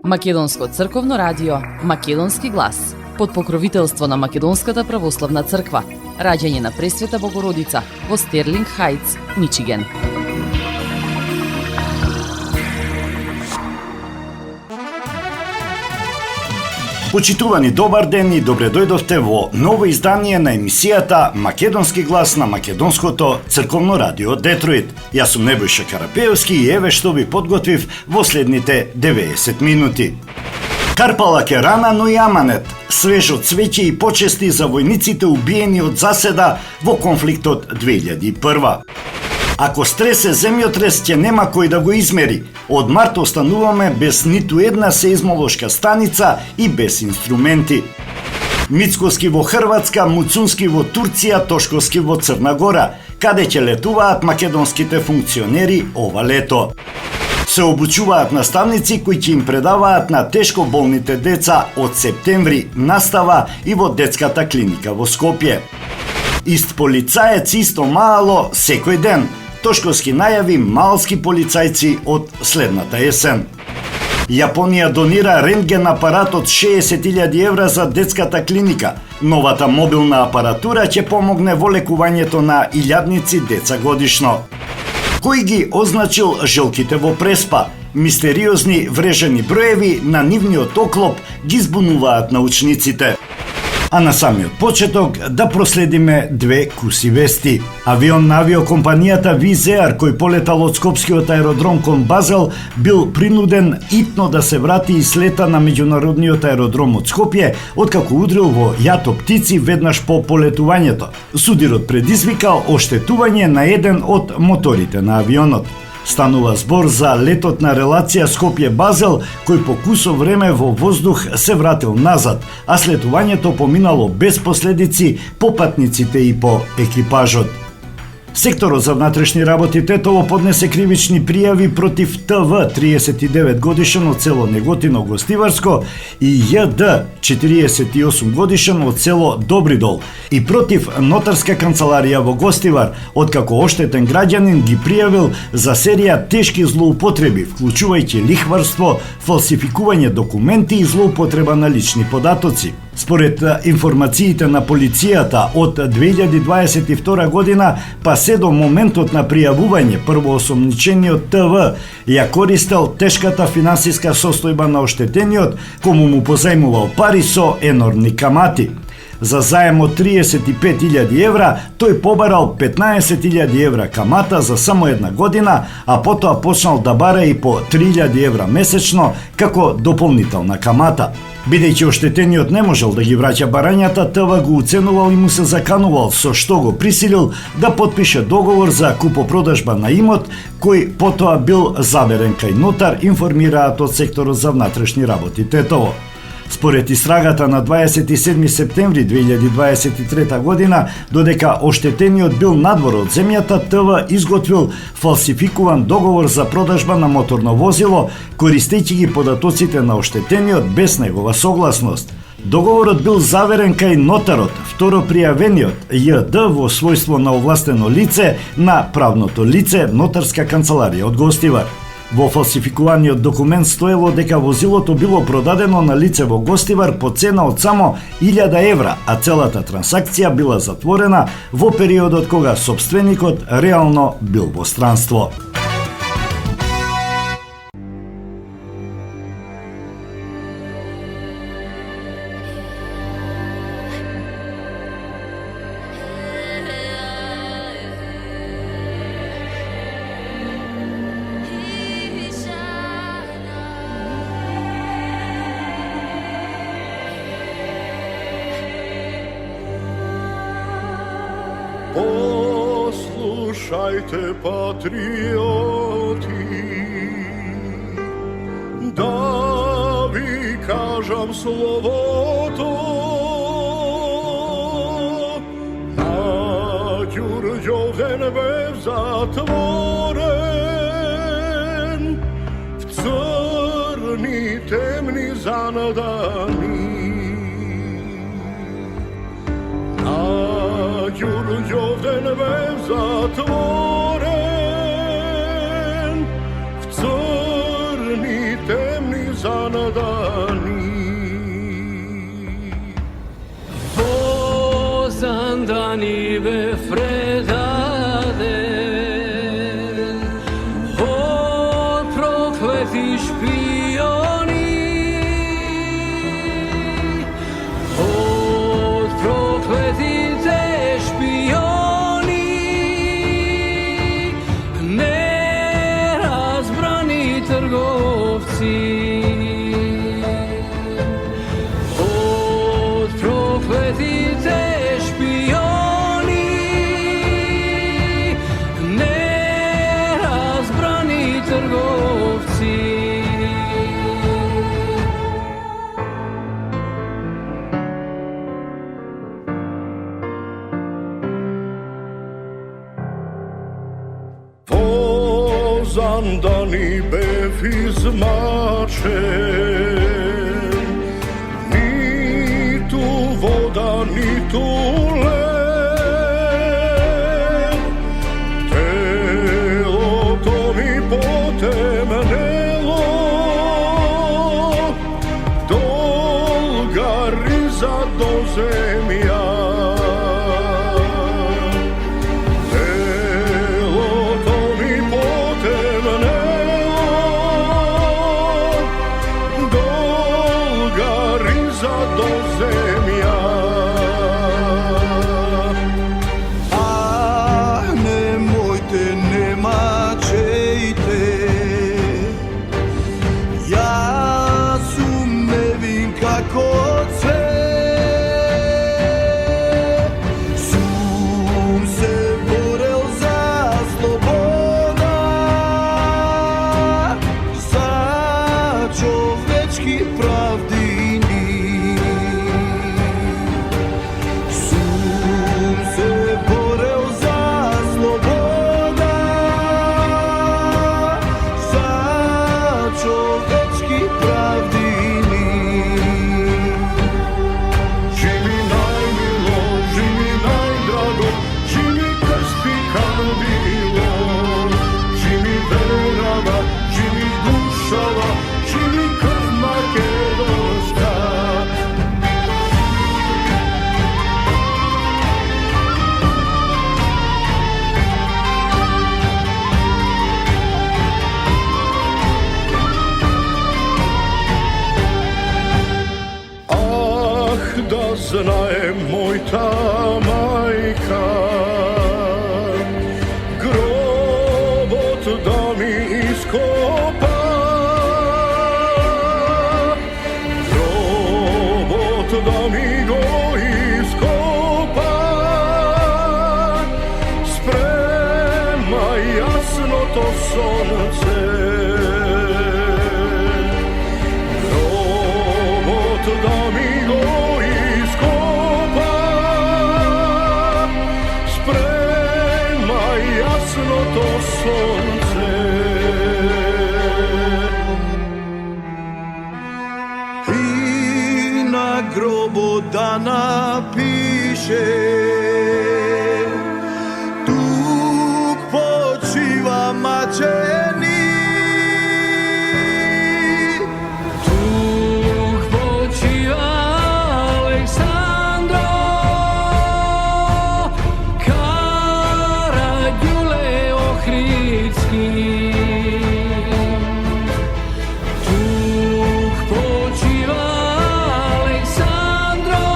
Македонско црковно радио, Македонски глас, под покровителство на Македонската православна црква, раѓање на Пресвета Богородица во Стерлинг Хајтс, Мичиген. Почитувани, добар ден и добре дојдовте во ново издание на емисијата Македонски глас на Македонското црковно радио Детройт. Јас сум Небојша Карапеевски и еве што ви подготвив во следните 90 минути. Карпалак е рана, но и аманет. Свежо цвеќе и почести за војниците убиени од заседа во конфликтот 2001. Ако стресе земјотрес, ќе нема кој да го измери. Од март остануваме без ниту една сеизмолошка станица и без инструменти. Мицкоски во Хрватска, Муцунски во Турција, Тошковски во Црна Гора, каде ќе летуваат македонските функционери ова лето. Се обучуваат наставници кои ќе им предаваат на тешко болните деца од септември настава и во детската клиника во Скопје. Ист полицаец исто мало секој ден. Тошковски најави малски полицајци од следната есен. Јапонија донира рентген апарат од 60.000 евра за детската клиника. Новата мобилна апаратура ќе помогне во лекувањето на илјадници деца годишно. Кој ги означил желките во Преспа? Мистериозни врежени броеви на нивниот оклоп ги збунуваат научниците. А на самиот почеток да проследиме две куси вести. Авион на авиокомпанијата Wizz Air кој полетал од скопскиот аеродром кон Базел бил принуден итно да се врати и слета на меѓународниот аеродром од Скопје откако удрил во јато птици веднаш по полетувањето. Судирот предизвикал оштетување на еден од моторите на авионот. Станува збор за летот на релација Скопје-Базел, кој по кусо време во воздух се вратил назад, а слетувањето поминало без последици по патниците и по екипажот. Секторот за внатрешни работи Тетово поднесе кривични пријави против ТВ, 39 годишен од село Неготино Гостиварско и ЈД, 48 годишен од село Добридол, и против нотарска канцеларија во Гостивар, откако оштетен граѓанин ги пријавил за серија тешки злоупотреби, вклучувајќи лихварство, фалсификување документи и злоупотреба на лични податоци. Според информациите на полицијата, од 2022 година па се до моментот на пријавување првоосомничениот ТВ ја користел тешката финансиска состојба на оштетениот, кому му позајмувал пари со енормни камати. За заем од 35.000 евра, тој побарал 15.000 евра камата за само една година, а потоа почнал да бара и по 3.000 евра месечно како дополнителна камата. Бидејќи оштетениот не можел да ги враќа барањата, ТВ го уценувал и му се заканувал, со што го присилил да потпише договор за купопродажба на имот, кој потоа бил заверен кај нотар, информираат од секторот за внатрешни работи Тетово. Според истрагата на 27 септември 2023 година, додека оштетениот бил надвор од земјата, ТВ изготвил фалсификуван договор за продажба на моторно возило, користејќи ги податоците на оштетениот без негова согласност. Договорот бил заверен кај нотарот, второ пријавениот ЈД во својство на овластено лице на правното лице Нотарска канцеларија од Гостивар. Во фалсификуваниот документ стоело дека возилото било продадено на лице во Гостивар по цена од само 1.000 евра, а целата трансакција била затворена во периодот кога сопственикот реално бил во странство. Послушајте, патриоти, да ви кажам словото на Ѓурѓовден бев затворен в црни темни занадани. Ѓурѓовден бев затворен в црни темни zanadani. Zandani befredaden od prokleti špioni, od prokleti te špioni, nerazbrani trgovci. Od prokleti te špioni, nerazbrani trgovci. Zandani bev izmačen, ni tu voda, ni tu led. Telo to mi potemnelo, dolga riza do zemlja. Do zemlja. Nemojte, nemačejte, ja sum nevin kako cvet. Sum se borel za sloboda, za čovečki pravdi. Da znaje moj ta majka, grobot da mi iskopa, grobot da mi go iskopa, sprema jasno to sonce. Grobot da mi go to sonce. I na grobu da napiše, tuk počiva mačeni. Tuk počiva Aleksandro, Karađule Ohridski. Tuk počiva Aleksandro,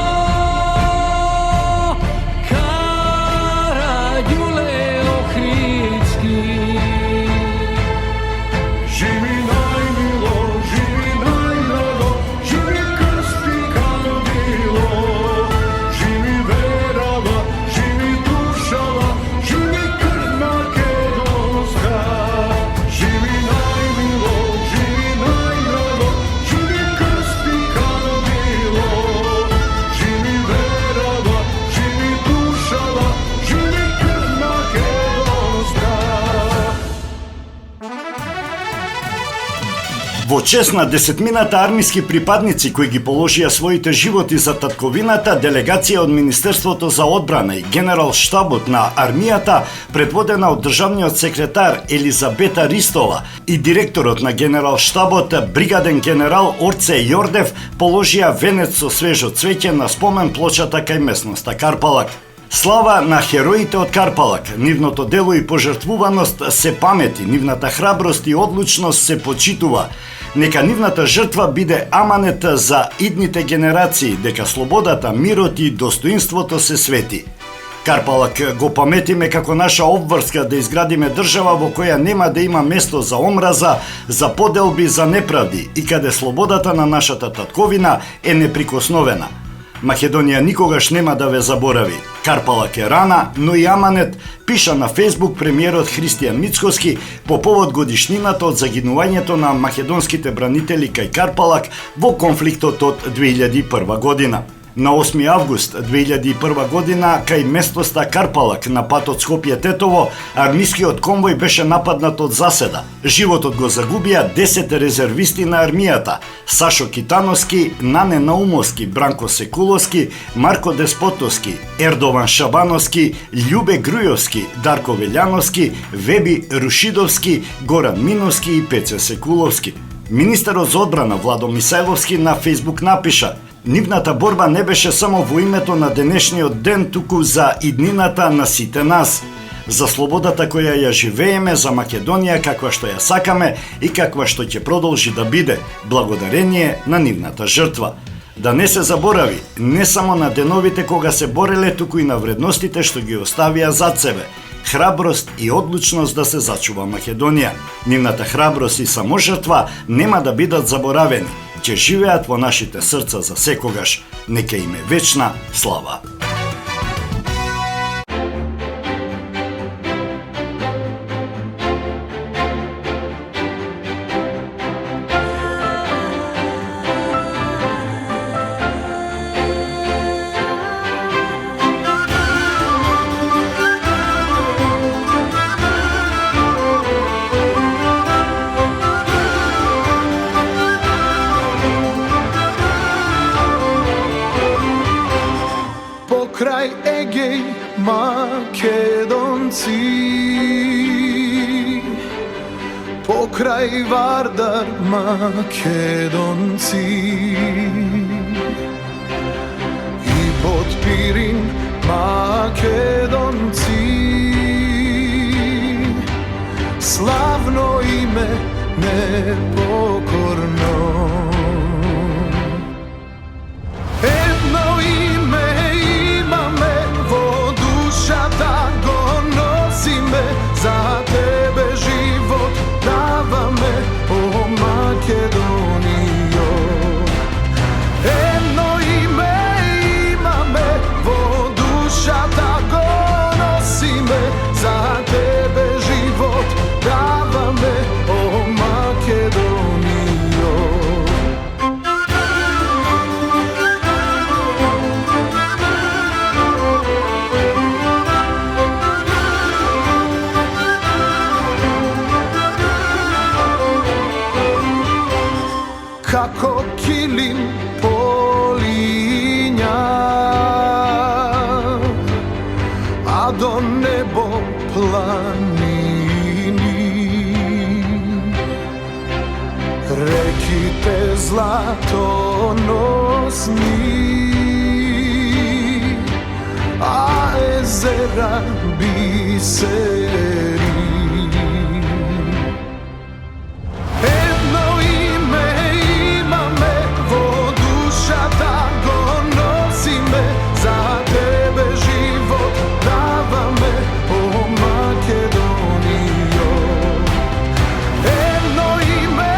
Во чест на 10-мината армиски припадници кои ги положија своите животи за татковината, делегација од Министерството за одбрана и генерал штабот на армијата, предводена од државниот секретар Елизабета Ристова и директорот на генерал штабот бригаден генерал Орце Јордев, положија венец со свежо цвеќе на спомен плочата кај местноста Карпалак. Слава на хероите од Карпалак, нивното дело и пожртвуваност се памети, нивната храброст и одлучност се почитува. Нека нивната жртва биде аманет за идните генерации, дека слободата, мирот и достоинството се свети. Карпалак го паметиме како наша обврска да изградиме држава во која нема да има место за омраза, за поделби, за неправди и каде слободата на нашата татковина е неприкосновена. Македонија никогаш нема да ве заборави. Карпалак е рана, но и аманет, пиша на Фейсбук премиерот Христијан Мицкоски по повод годишнината од загинувањето на македонските бранители кај Карпалак во конфликтот од 2001 година. На 8 август 2001 година, кај местоста Карпалак на патот Скопје-Тетово, армискиот конвој беше нападнат од заседа. Животот го загубија 10 резервисти на армијата: Сашо Китановски, Нане Наумовски, Бранко Секуловски, Марко Деспотовски, Ердован Шабановски, Љубе Грујовски, Дарко Велјановски, Веби Рушидовски, Горан Миновски и Пеце Секуловски. Министерот за одбрана Владо Мисајловски на Фейсбук напиша: нивната борба не беше само во името на денешниот ден, туку за иднината на сите нас. За слободата која ја живееме, за Македонија каква што ја сакаме и каква што ќе продолжи да биде, благодарение на нивната жртва. Да не се заборави, не само на деновите кога се бореле, туку и на вредностите што ги оставија зад себе. Храброст и одлучност да се зачува Македонија. Нивната храброст и саможртва нема да бидат заборавени. Ќе живеат во нашите срца за секогаш. Нека им е вечна слава. Покрај Егеј македонци, покрај Вардар македонци и под Пирин македонци. Славно име непокорно, едно име имаме во душата, го носиме, за тебе живот даваме, о Македонијо. Едно име имаме во душата, го носиме, за тебе живот даваме, о Македонијо. Како килим полиња, а до небо планини. Реките златоносни, а езера бисери. Едно име имаме во душата, го носиме, за тебе живот даваме, о Македонијо. Едно име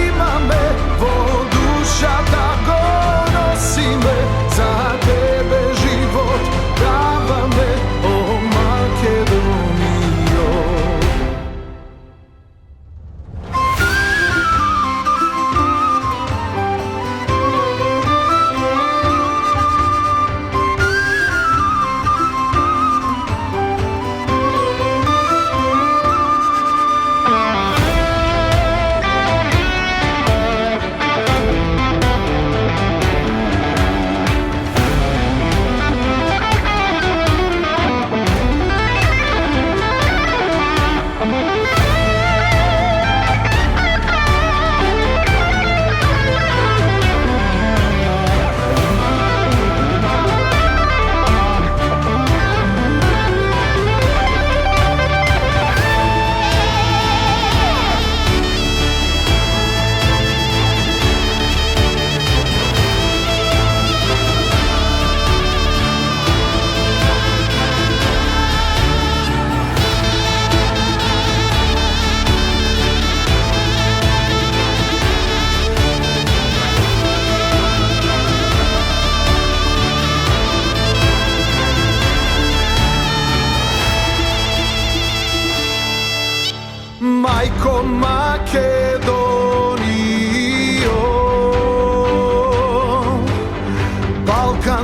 имаме во душата, го носиме, за тебе живот даваме, о Македонијо.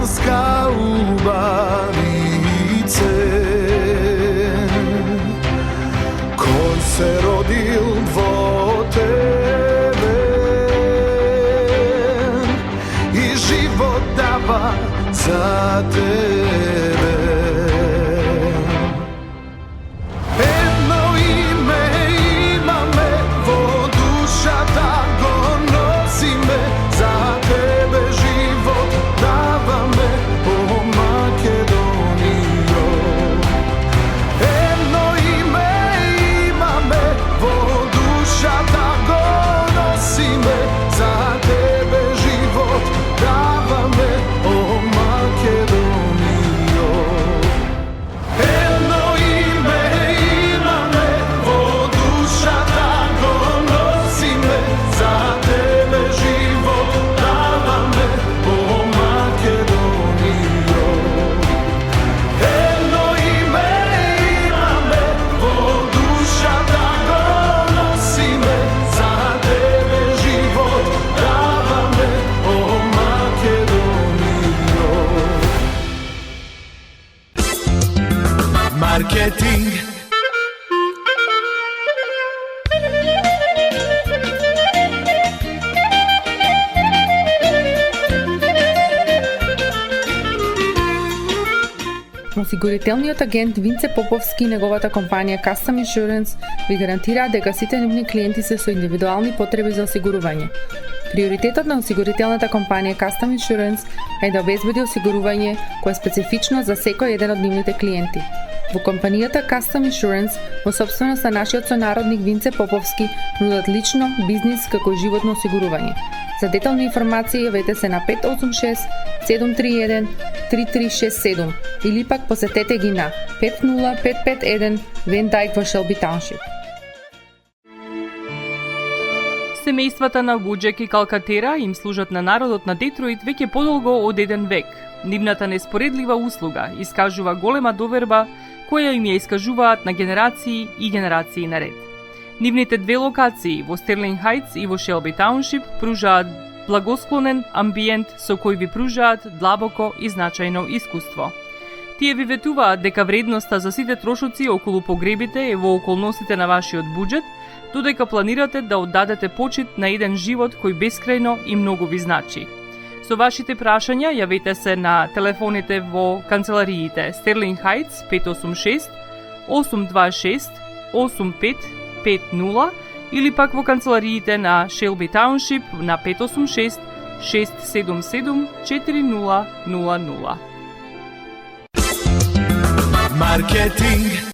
makedonska ubarice, koji se rodil vo tebe i život dava za tebe. Jedno ime ima me, vo duša da go nosi me, za tebe život dava me, o Makedonijo. Jedno ime ima me, vo duša da go nosi me, za tebe život dava me, o Makedonijo. Jedno ime ima me, vo duša da go nosi me, za tebe život dava me, o Makedonijo. Jedno ime ima me, vo duša da go nosi me, za tebe život dava me, o Makedonijo. Marketing. Осигурителниот агент Винце Поповски и неговата компанија Custom Insurance ви гарантираат дека сите нивни клиенти се со индивидуални потреби за осигурување. Приоритетот на осигурителната компанија Custom Insurance е да обезбеди осигурување кое е специфично за секој еден од нивните клиенти. Во компанијата Custom Insurance, во собственост на нашиот сонародник Винце Поповски, нудат лично, бизнис како и животно осигурување. За детални информации јавете се на 586 731 3367 или пак посетете ги на 50551 Вен Дайк во Шелби Тауншип. Семејствата на Вуџек и Калкатера им служат на народот на Детройт веќе подолго од еден век. Нивната неспоредлива услуга искажува голема доверба која им ја искажуваат на генерации и генерации наред. Нивните две локации во Стерлинг Хајтс и во Шелби Тауншип пружаат благосклонен амбиент со кој ви пружаат длабоко и значајно искуство. Тие ви ветуваат дека вредноста за сите трошоци околу погребите е во околностите на вашиот буџет, додека планирате да оддадете почит на еден живот кој бескрајно и многу ви значи. Со вашите прашања јавете се на телефоните во канцелариите Стерлинг Хајтс 586 826 8550 или пак во канцелариите на Шелби Тауншип на 586 677 4000. Маркетинг.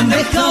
Neka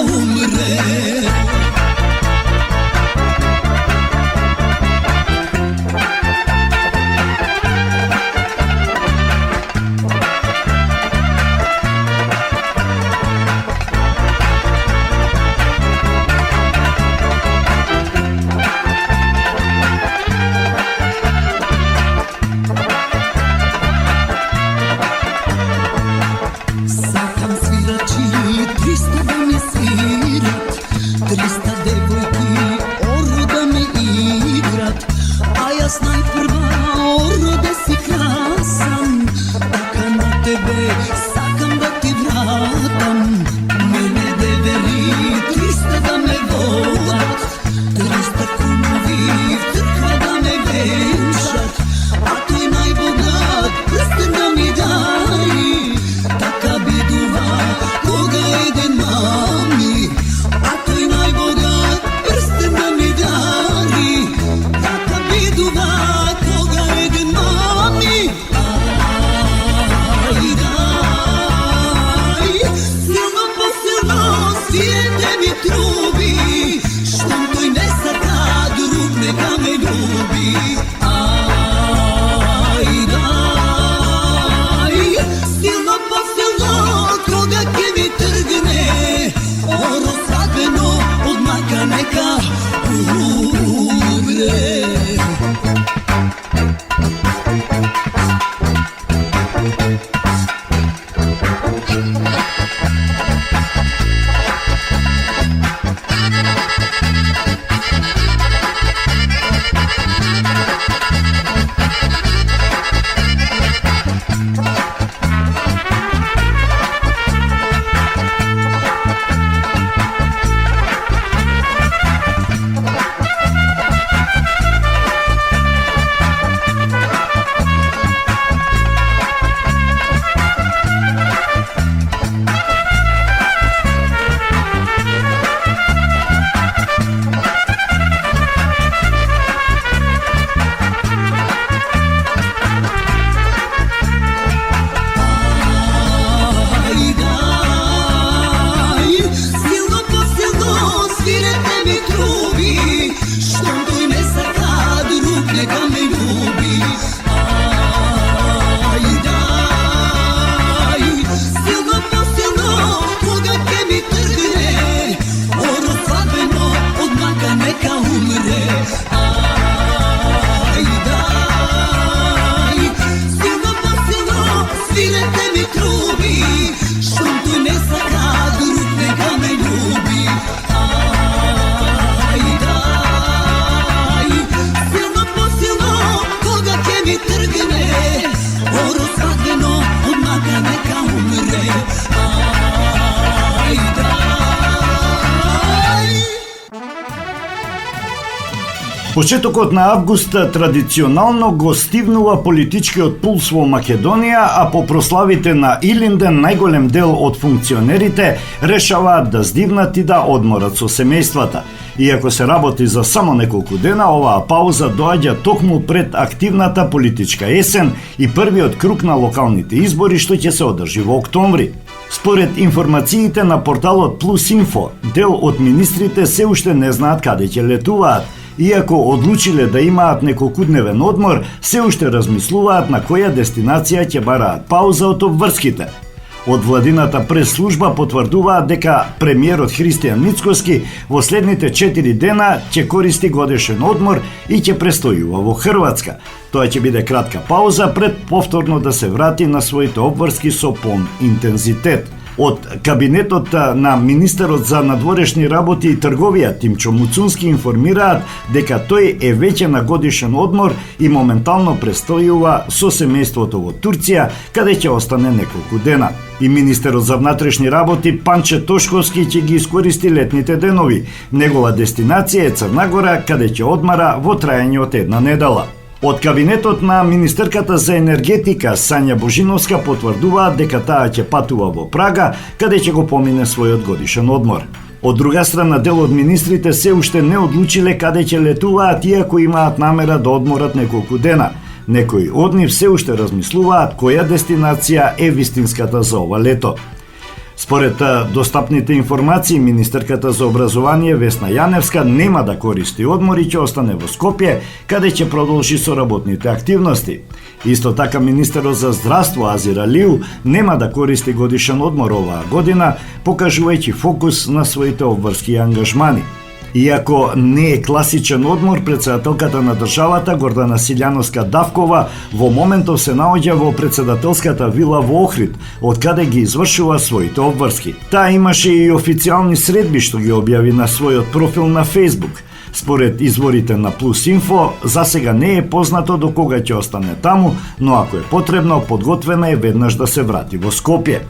srce mi trubi, što tu ne saka, drug neka me ljubi. Aj, daj, silno posilno, koga će mi trgne, oro svadbeno, odmah neka umre. Aj, daj. Почетокот на август традиционално го стивнува политичкиот пулс во Македонија, а по прославите на Илинден најголем дел од функционерите решаваат да здивнат и да одморат со семејствата. Иако се работи за само неколку дена, оваа пауза доаѓа токму пред активната политичка есен и првиот круг на локалните избори што ќе се одржи во октомври. Според информациите на порталот Плюс Инфо, дел од министрите се уште не знаат каде ќе летуваат. Иако одлучиле да имаат неколкудневен одмор, се уште размислуваат на која дестинација ќе бараат пауза од обврските. Од владината прес-служба потврдуваат дека премиерот Христијан Мицкоски во следните 4 дена ќе користи годишен одмор и ќе престојува во Хрватска. Тоа ќе биде кратка пауза пред повторно да се врати на своите обврски со полн интензитет. Од кабинетот на министерот за надворешни работи и трговија Тимчо Муцунски информираат дека тој е веќе на годишен одмор и моментално престојува со семејството во Турција, каде ќе остане неколку дена. И министерот за внатрешни работи Панче Тошковски ќе ги искористи летните денови. Негова дестинација е Црна Гора, каде ќе одмара во траење од една недела. Од кабинетот на министерката за енергетика Сања Божиновска потврдуваат дека таа ќе патува во Прага, каде ќе го помине својот годишен одмор. Од друга страна, дел од министрите се уште не одлучиле каде ќе летуваат, иако имаат намера да одморат неколку дена. Некои од нив се уште размислуваат која дестинација е вистинската за ова лето. Според достапните информации, министерката за образование Весна Јаневска нема да користи одмор и ќе остане во Скопје, каде ќе продолжи со работните активности. Исто така министерот за здравство Азир Алиу нема да користи годишен одмор оваа година, покажувајќи фокус на своите обврски ангажмани. Иако не е класичен одмор, председателката на државата Гордана Силјановска-Давкова во моментов се наоѓа во председателската вила во Охрид, од каде ги извршува своите обврски. Таа имаше и официјални средби што ги објави на својот профил на Facebook. Според изворите на Плюс Инфо, засега не е познато до кога ќе остане таму, но ако е потребно, подготвена е веднаш да се врати во Скопје.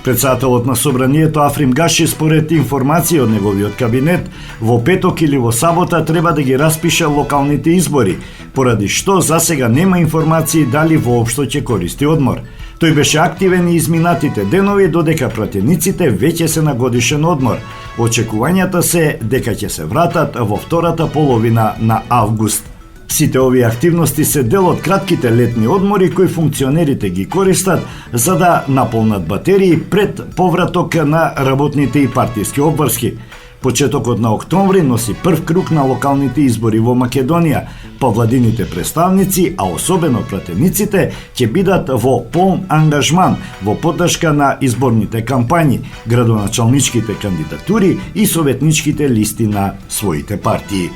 Председателот на собранието Африм Гаши, според информации од неговиот кабинет, во петок или во сабота треба да ги распише локалните избори, поради што засега нема информации дали воопшто ќе користи одмор. Тој беше активен и изминатите денови, додека пратениците веќе се на годишен одмор. Очекувањата се дека ќе се вратат во втората половина на август. Сите овие активности се дел од кратките летни одмори кои функционерите ги користат за да наполнат батерии пред повраток на работните и партиски обврски. Почетокот на октомври носи прв круг на локалните избори во Македонија. Повладините представници, а особено пратениците, ќе бидат во полн ангажман во поддршка на изборните кампањи, градоначалничките кандидатури и советничките листи на своите партии.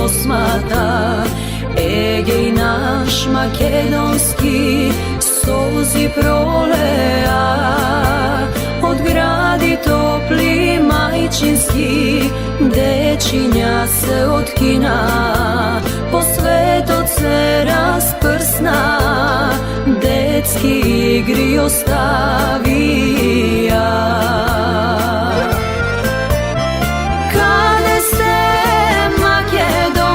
Осмата Егеј наш македонски солзи пролеа од гради топли мајчински дечиња се откина по светот се распрсна детски игри оставија. Makedonija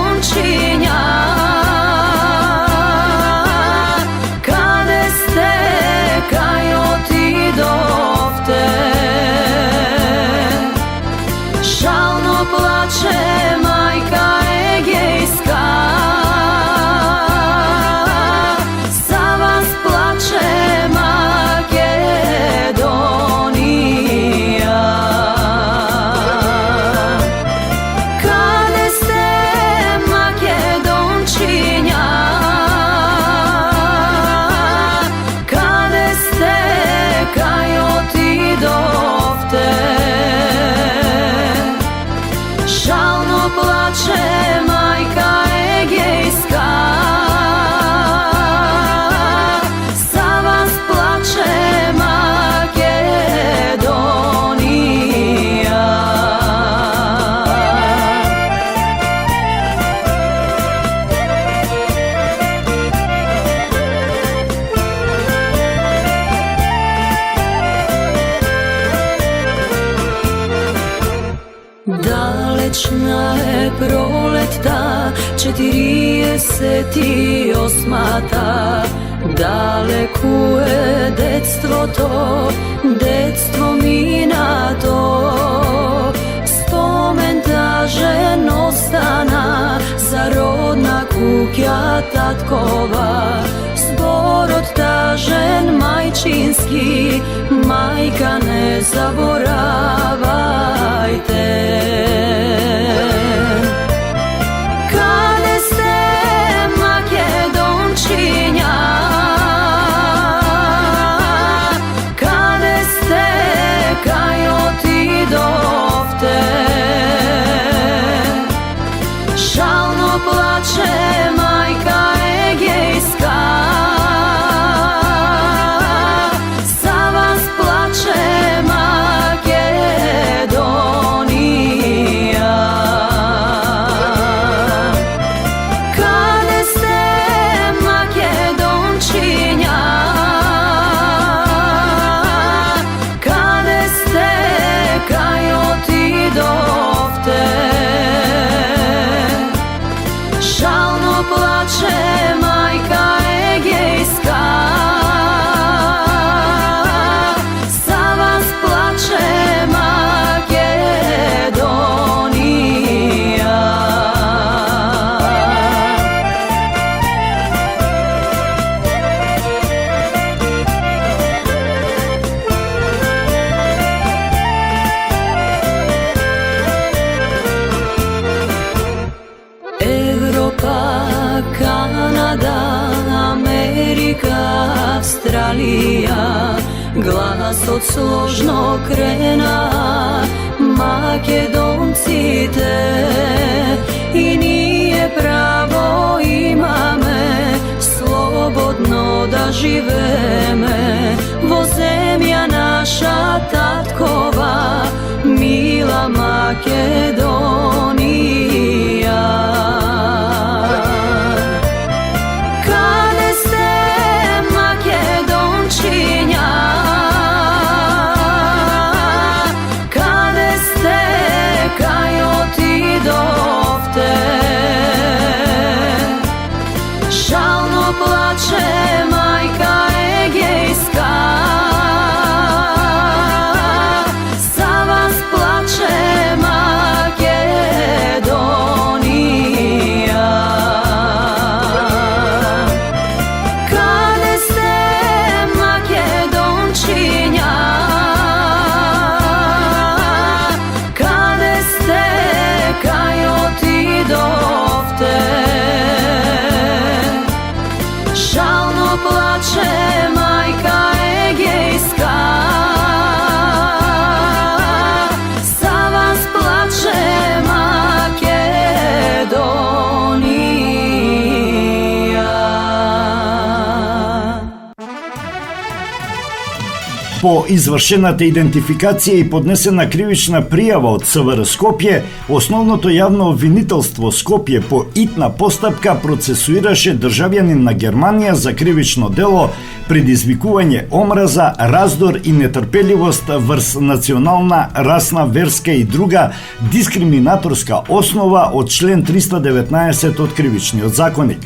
je proleta 48-ta. Далеко е детството, детство минато. Спомен тажен остана за родна куќа таткова. Зборот тажен мајчински, мајка не заборавајте. Каде сте, Македончиња? Каде сте, кај отидовте? Жално плаче мајка егејска, за вас плаче Македонија. Каде сте, Македончиња? Каде сте, кај отидовте? Жално плаче мајка егејска, за вас плаче Македонија. Европа, Канада, Америка, Австралија, гласот сложно крена македонците, и ние право имаме слободно да живееме во земја наша таткова, мила Македонија. Каде сте, Македончиња? Каде сте, кај отидовте? Жално плаче мајка егејска, за вас плаче Македонија. Каде сте, Македончиња? Каде сте, кај отидовте? Жално плаче мајка егејска, за вас плаче Македонија. По извршената идентификација и поднесена кривична пријава од СВР Скопје, основното јавно обвинителство Скопје по итна постапка процесуираше државјанин на Германија за кривично дело предизвикување омраза, раздор и нетрпеливост врз национална, расна, верска и друга дискриминаторска основа од член 319 од Кривичниот законник.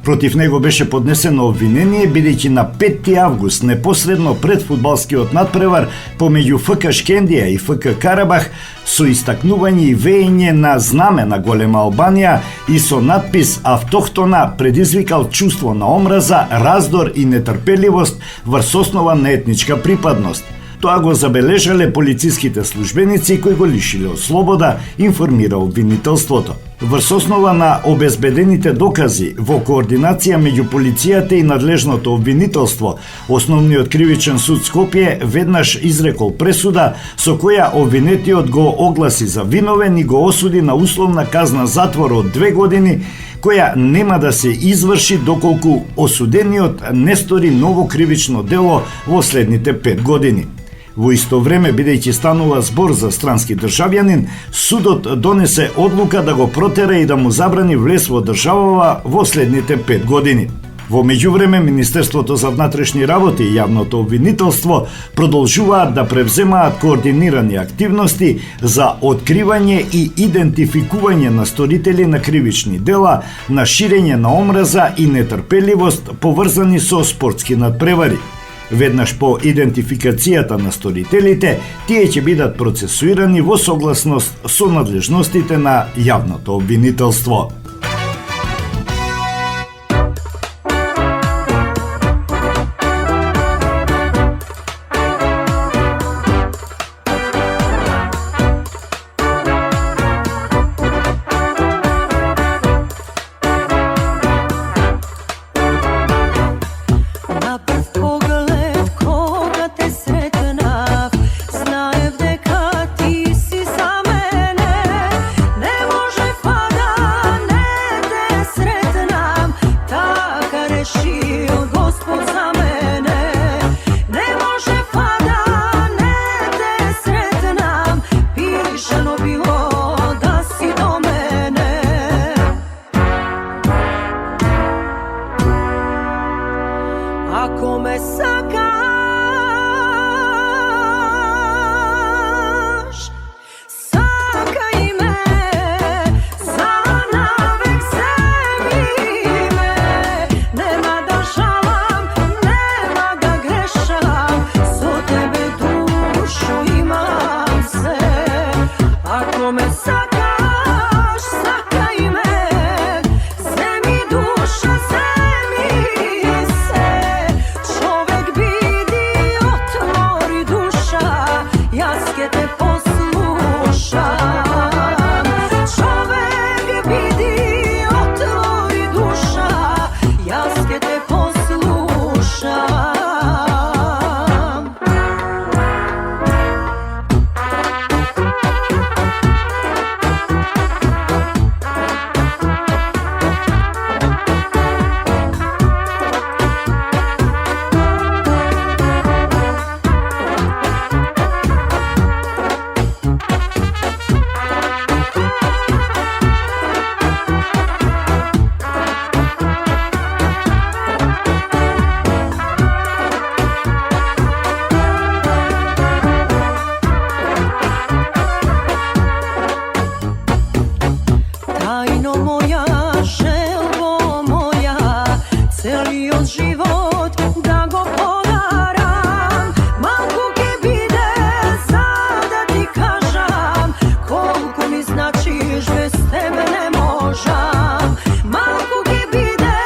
Против него беше поднесено обвинение, бидејќи на 5 август, непосредно пред фудбалскиот надпревар помеѓу ФК Шкендија и ФК Карабах, со истакнување и веење на знаме на Голема Албанија и со надпис «Автохтона» предизвикал чувство на омраза, раздор и нетрпеливост врз основа на етничка припадност. Тоа го забележале полициските службеници кои го лишиле од слобода, информира обвинителството. Врз основа на обезбедените докази во координација меѓу полицијата и надлежното обвинителство, Основниот кривичен суд Скопје веднаш изрекол пресуда со која обвинетиот го огласи за виновен и го осуди на условна казна затвор од 2 години, која нема да се изврши доколку осудениот не стори ново кривично дело во следните 5 години. Во исто време, бидејќи станува збор за странски државјанин, судот донесе одлука да го протера и да му забрани влез во државава во следните 5 години. Во меѓувреме, Министерството за внатрешни работи и јавното обвинителство продолжуваат да превземаат координирани активности за откривање и идентификување на сторители на кривични дела, на ширење на омраза и нетрпеливост поврзани со спортски надпревари. Веднаш по идентификацијата на сторителите, тие ќе бидат процесуирани во согласност со надлежностите на јавното обвинителство. Ako me sakaš, sakaj me, za navek sebi me. Nema da žalam, nema da grešam, so tebe dušo imam se. Ako me sakaš, sakaj me, zemi duša, zemi se. Čovek vidi, otvori duša, jaske te poslušam. Čovek vidi, otvori duša, jaske te poslušam. Tajno moja, želvo moja, celio život da go podaram. Malko ke bide, sada ti kažam, koliko mi značiš, bez tebe ne možam. Malko ke bide,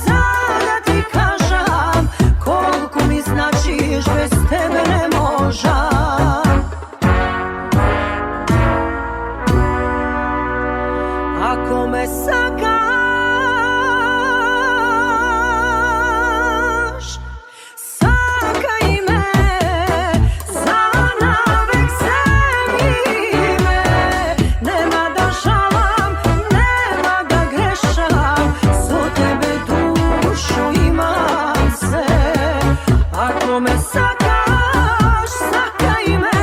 sada ti kažam, koliko mi značiš, bez tebe ne možam. Ako me sakaš, sakaj me, za navek sebi me. Nema da žalam, nema da grešam, so tebe dušo imam se. Ako me sakaš, sakaj me,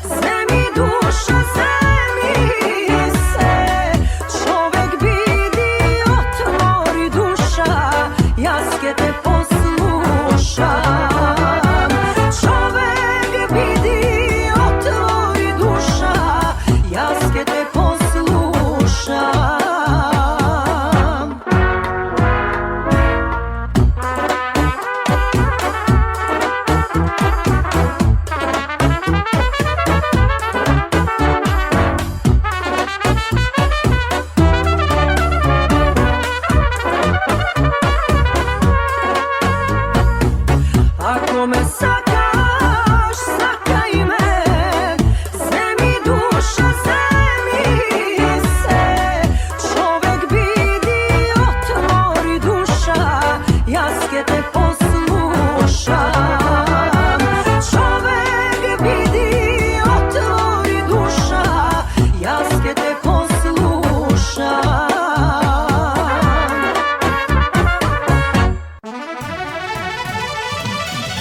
zemi duša, zemi se. Čovek vidi, otvori duša, jaske te poslušam. Čovek vidi, otvori duša, jaske te poslušam. Ako me sakaš, sakaj me, zemi duša, zemi se. Čovek vidi, otvori duša, jaske te poslušam. Čovek vidi, otvori duša, jaske te poslušam.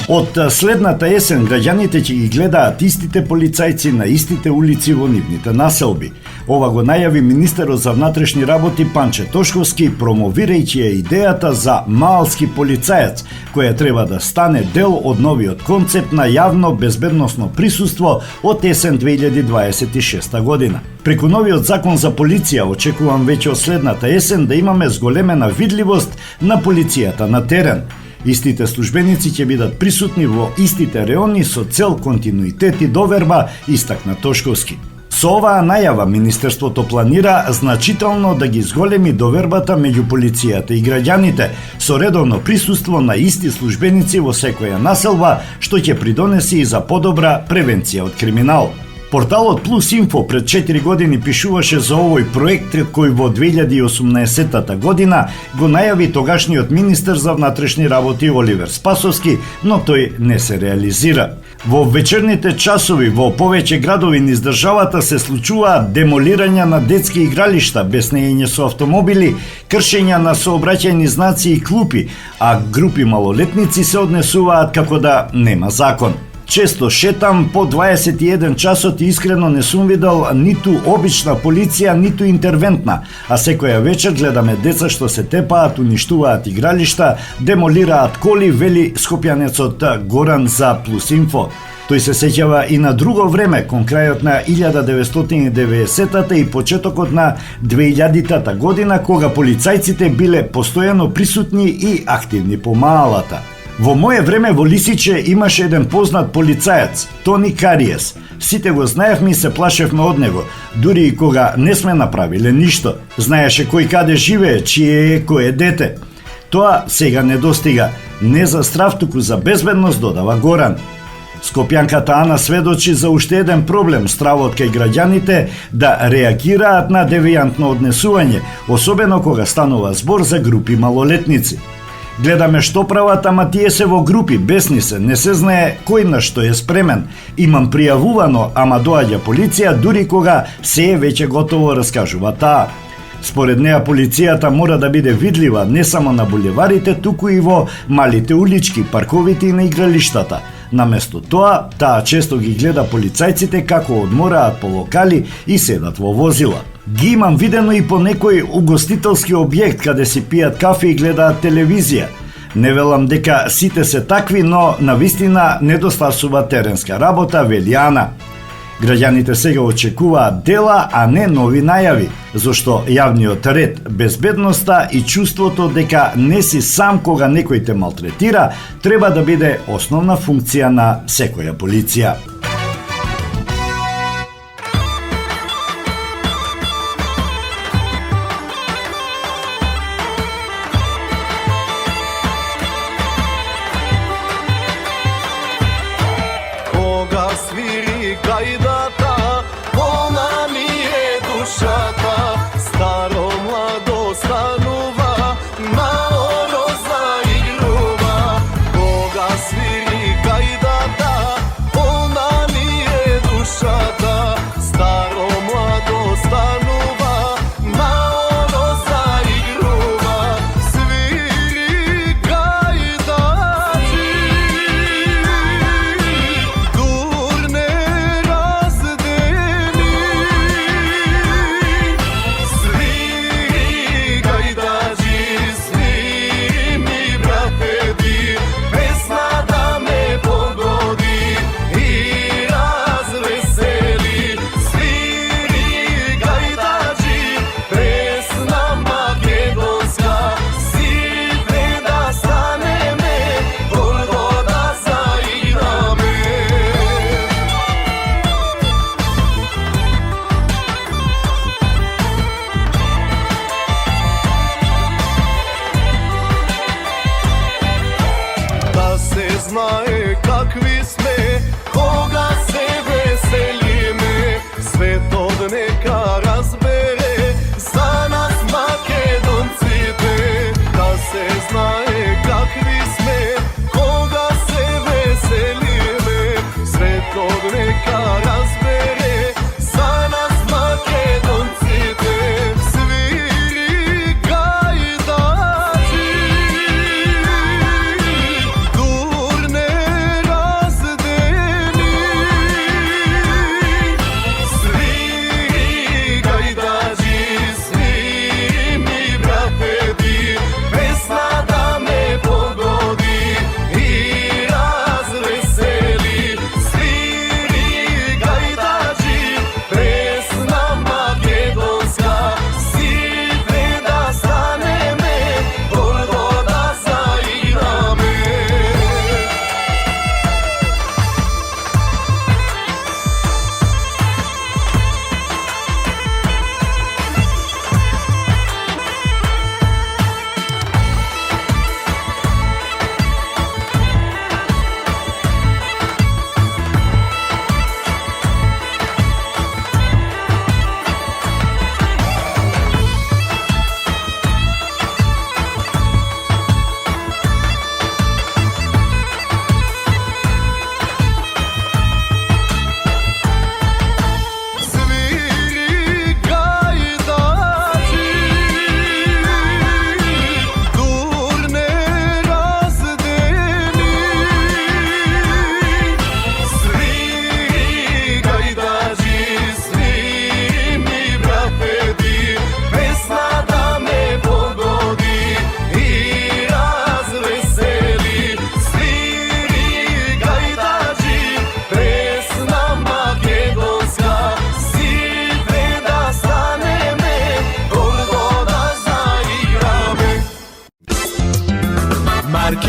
Од следната есен граѓаните ќе ги гледаат истите полицајци на истите улици во нивните населби. Ова го најави министерот за внатрешни работи Панче Тошковски, промовирајќи ја идејата за малски полицаец, која треба да стане дел од новиот концепт на јавно безбедносно присуство од есен 2026 година. Преку новиот закон за полиција очекувам веќе од следната есен да имаме зголемена видливост на полицијата на терен. Истите службеници ќе бидат присутни во истите реони со цел континуитет и доверба, истакна Тошковски. Со оваа најава Министерството планира значително да ги зголеми довербата меѓу полицијата и граѓаните со редовно присуство на исти службеници во секоја населба, што ќе придонеси и за подобра превенција од криминал. Порталот Плюс Инфо пред 4 години пишуваше за овој проект кој во 2018 година го најави тогашниот министер за внатрешни работи Оливер Спасовски, но тој не се реализира. Во вечерните часови во повеќе градови низ државата се случуваат демолирања на детски игралишта без неење со автомобили, кршења на сообраќајни знаци и клупи, а групи малолетници се однесуваат како да нема закон. Често шетам по 21 часот и искрено не сум видел ниту обична полиција, ниту интервентна, а секоја вечер гледаме деца што се тепаат, уништуваат игралишта, демолираат коли, вели скопјанецот Горан за Плюс Инфо. Тој се сеќава и на друго време, кон крајот на 1990-та и почетокот на 2000-та година, кога полицајците биле постојано присутни и активни по маалата. Во мое време во Лисиче имаше еден познат полицаец, Тони Кариес. Сите го знаевме и се плашевме од него, дури и кога не сме направиле ништо. Знаеше кој каде живее, чие е, кој е дете. Тоа сега не достига. Не за страв, туку за безбедност, додава Горан. Скопјанката Ана сведочи за уште еден проблем, стравот кај граѓаните да реагираат на девијантно однесување, особено кога станува збор за групи малолетници. Гледаме што прават, ама тие се во групи, бесни се, не се знае кој на што е спремен. Имам пријавувано, ама доаѓа полиција, дури кога се е веќе готово, раскажува таа. Според неа полицијата мора да биде видлива не само на булеварите, туку и во малите улички, парковите и на игралиштата. Наместо тоа, таа често ги гледа полицајците како одмораат по локали и седат во возила. Ги имам видено и по некој угостителски објект каде си пијат кафе и гледаат телевизија. Не велам дека сите се такви, но навистина недостасува теренска работа, вели Ана. Граѓаните сега очекуваат дела, а не нови најави, зашто јавниот ред, безбедноста и чувството дека не си сам кога некој те малтретира, треба да биде основна функција на секоја полиција. Кога свири гајдата, полна ми е душата, старо младо станува, мало заигрува. Кога свири гајдата, полна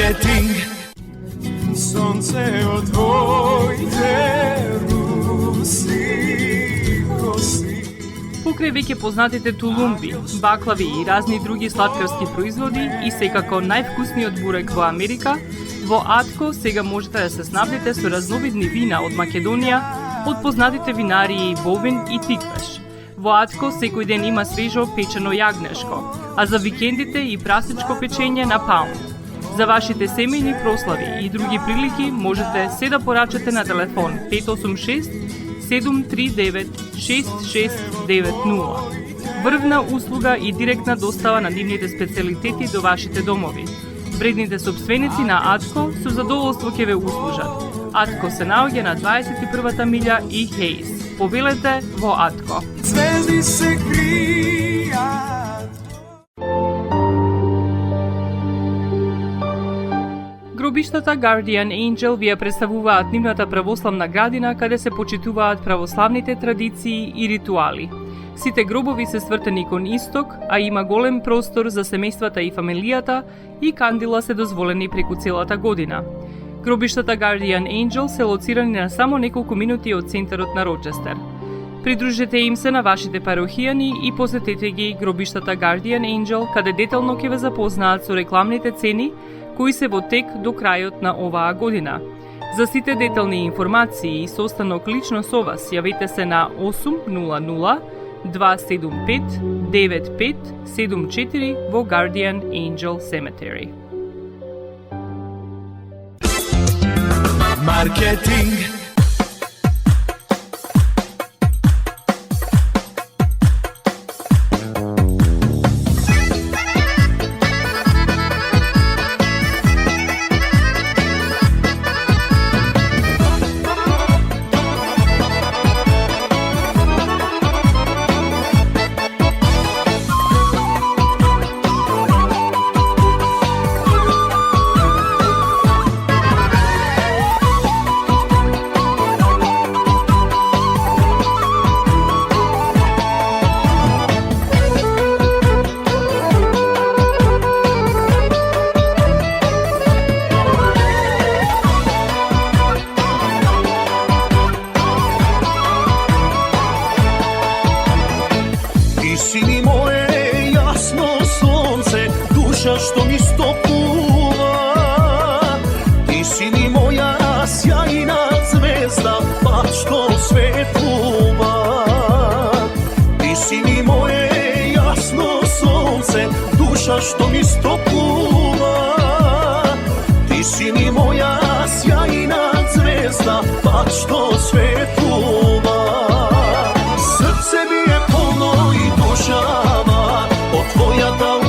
Marketing. Sonce od tvojte rusi kosi. Покрај веќе познатите тулумби, баклави и разни други сладкарски производи и секако највкусниот бурек во Америка, во Атко сега можете да се снабдите со разновидни вина од Македонија, од познатите винарии Бовин и Тиквеш. Во Атко секој ден има свежо печено јагнешко, а за викендите и прасечко печење на паунд. За вашите семејни прослави и други прилики можете се да порачате на телефон 586 739 6690. Врвна услуга и директна достава на нивните специјалитети до вашите домови. Вредните собственици на Атко со задоволство ќе ве услужат. Атко се наоѓа на 21-та милја и Хейс. Повелете во Атко. Звезди се кријат. Гробиштата Guardian Angel ви ја представуваат нивната православна градина каде се почитуваат православните традиции и ритуали. Сите гробови се свртени кон исток, а има голем простор за семејствата и фамилијата и кандила се дозволени преку целата година. Гробиштата Guardian Angel се лоцирани на само неколку минути од центарот на Рочестер. Придружете им се на вашите парохијани и посетете ги гробиштата Guardian Angel, каде детално ќе ве запознаат со рекламните цени кои се во тек до крајот на оваа година. За сите детални информации и состанок лично со вас, јавете се на 800 275 9574 во Guardian Angel Cemetery. Маркетинг. Što mi stopува, ti si mi moja sjajna zvezda, pa što svetluva. Ti si mi moje jasno sunce, duša što mi stopува. Ti si mi moja sjajna zvezda, pa što svetluva. Srce mi je polno i dušava od tvoja da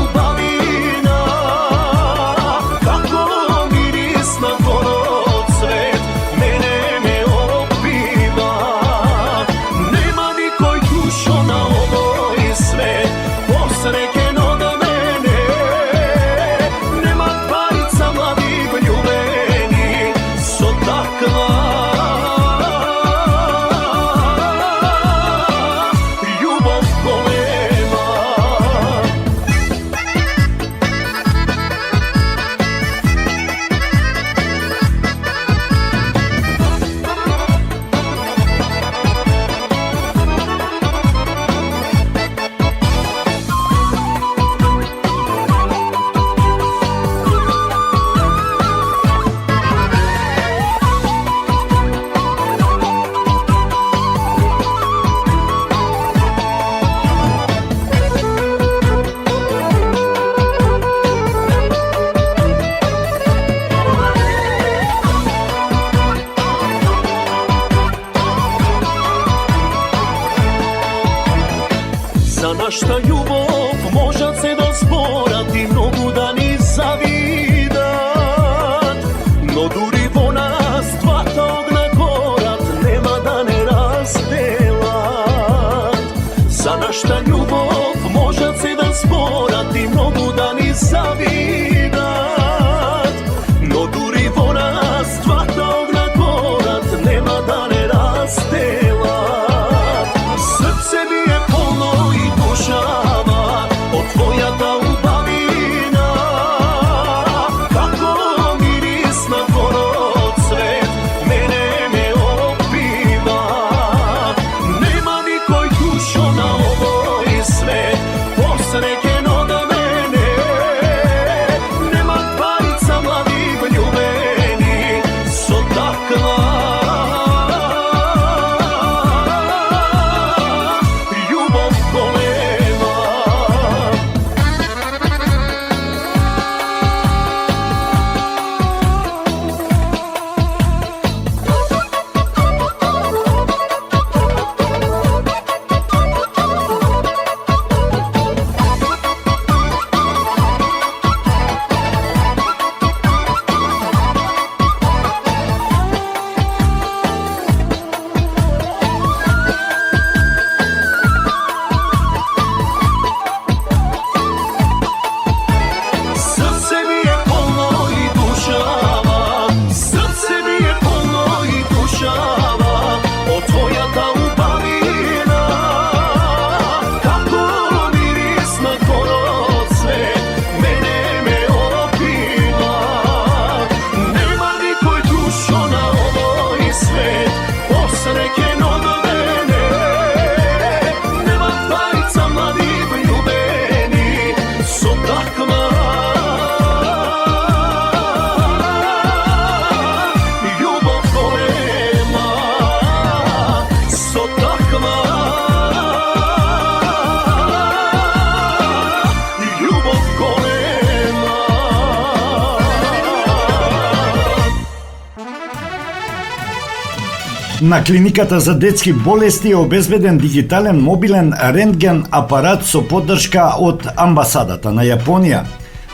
На клиниката за детски болести е обезбеден дигитален мобилен рентген апарат со поддршка од амбасадата на Јапонија.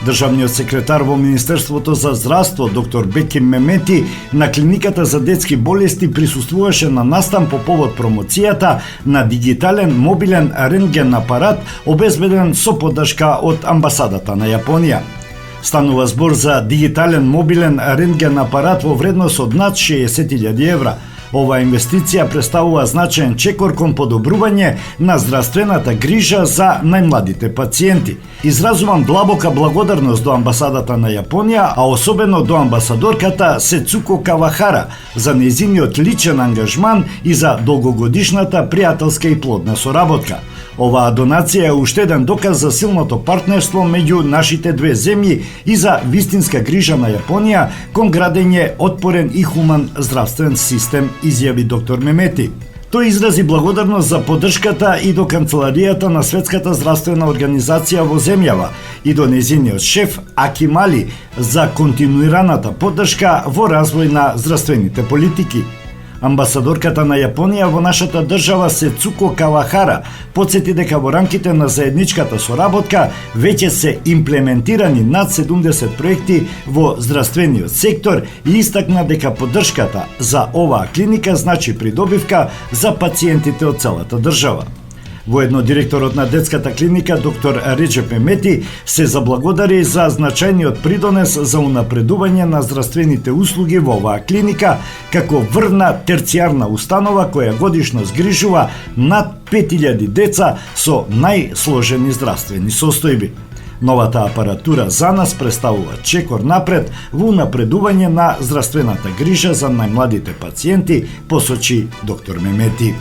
Државниот секретар во Министерството за здравство, доктор Беки Мемети, на клиниката за детски болести присуствуваше на настан по повод промоцијата на дигитален мобилен рентген апарат обезбеден со поддршка од амбасадата на Јапонија. Станува збор за дигитален мобилен рентген апарат во вредност од над 60.000 евра. Оваа инвестиција представува значаен чекор кон подобрување на здравствената грижа за најмладите пациенти. Изразувам длабока благодарност до амбасадата на Јапонија, а особено до амбасадорката Сецуко Кавахара за нејзиниот личен ангажман и за долгогодишната пријателска и плодна соработка. Оваа донација е уште еден доказ за силното партнерство меѓу нашите две земји и за вистинска грижа на Јапонија кон градење отпорен и хуман здравствен систем, изјави доктор Мемети. Тој изрази благодарност за поддршката и до Канцеларијата на Светската здравствена организација во земјава и до нејзиниот шеф Аки Мали за континуираната поддршка во развој на здравствените политики. Амбасадорката на Јапонија во нашата држава Сецуко Кавахара потсети дека во рамките на заедничката соработка веќе се имплементирани над 70 проекти во здравствениот сектор и истакна дека поддршката за оваа клиника значи придобивка за пациентите од целата држава. Воедно директорот на детската клиника доктор Реджеп Мемети се заблагодари за значајниот придонес за унапредување на здравствените услуги во оваа клиника како врвна терцијарна установа која годишно згрижува над 5000 деца со најсложени здравствени состојби. Новата апаратура за нас представува чекор напред во унапредување на здравствената грижа за најмладите пациенти, посочи доктор Мемети.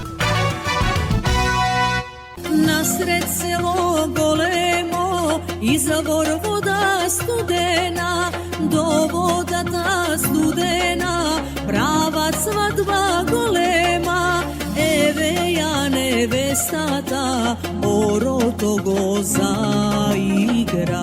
Nasred selo golemo, izvor voda studena, do voda ta studena, prava svadba golema, eve ja nevestata, oroto go zaigra.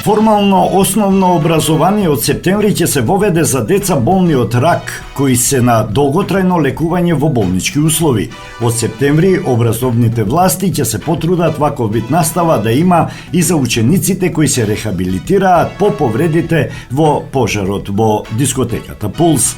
Формално основно образование од септември ќе се воведе за деца болни од рак, кои се на долготрајно лекување во болнички услови. Од септември образовните власти ќе се потрудат ваков вид настава да има и за учениците кои се рехабилитираат по повредите во пожарот во дискотеката Пулс.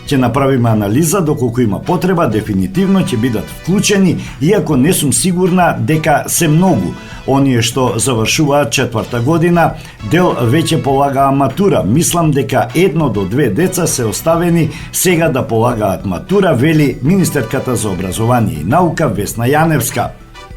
Ќе направиме анализа доколку има потреба, дефинитивно ќе бидат вклучени, иако не сум сигурна дека се многу. Оние што завршуваат 4-та година, дел веќе полагаа матура. Мислам дека 1 до 2 деца се оставени сега да полагаат матура, вели министерката за образование и наука Весна Јаневска.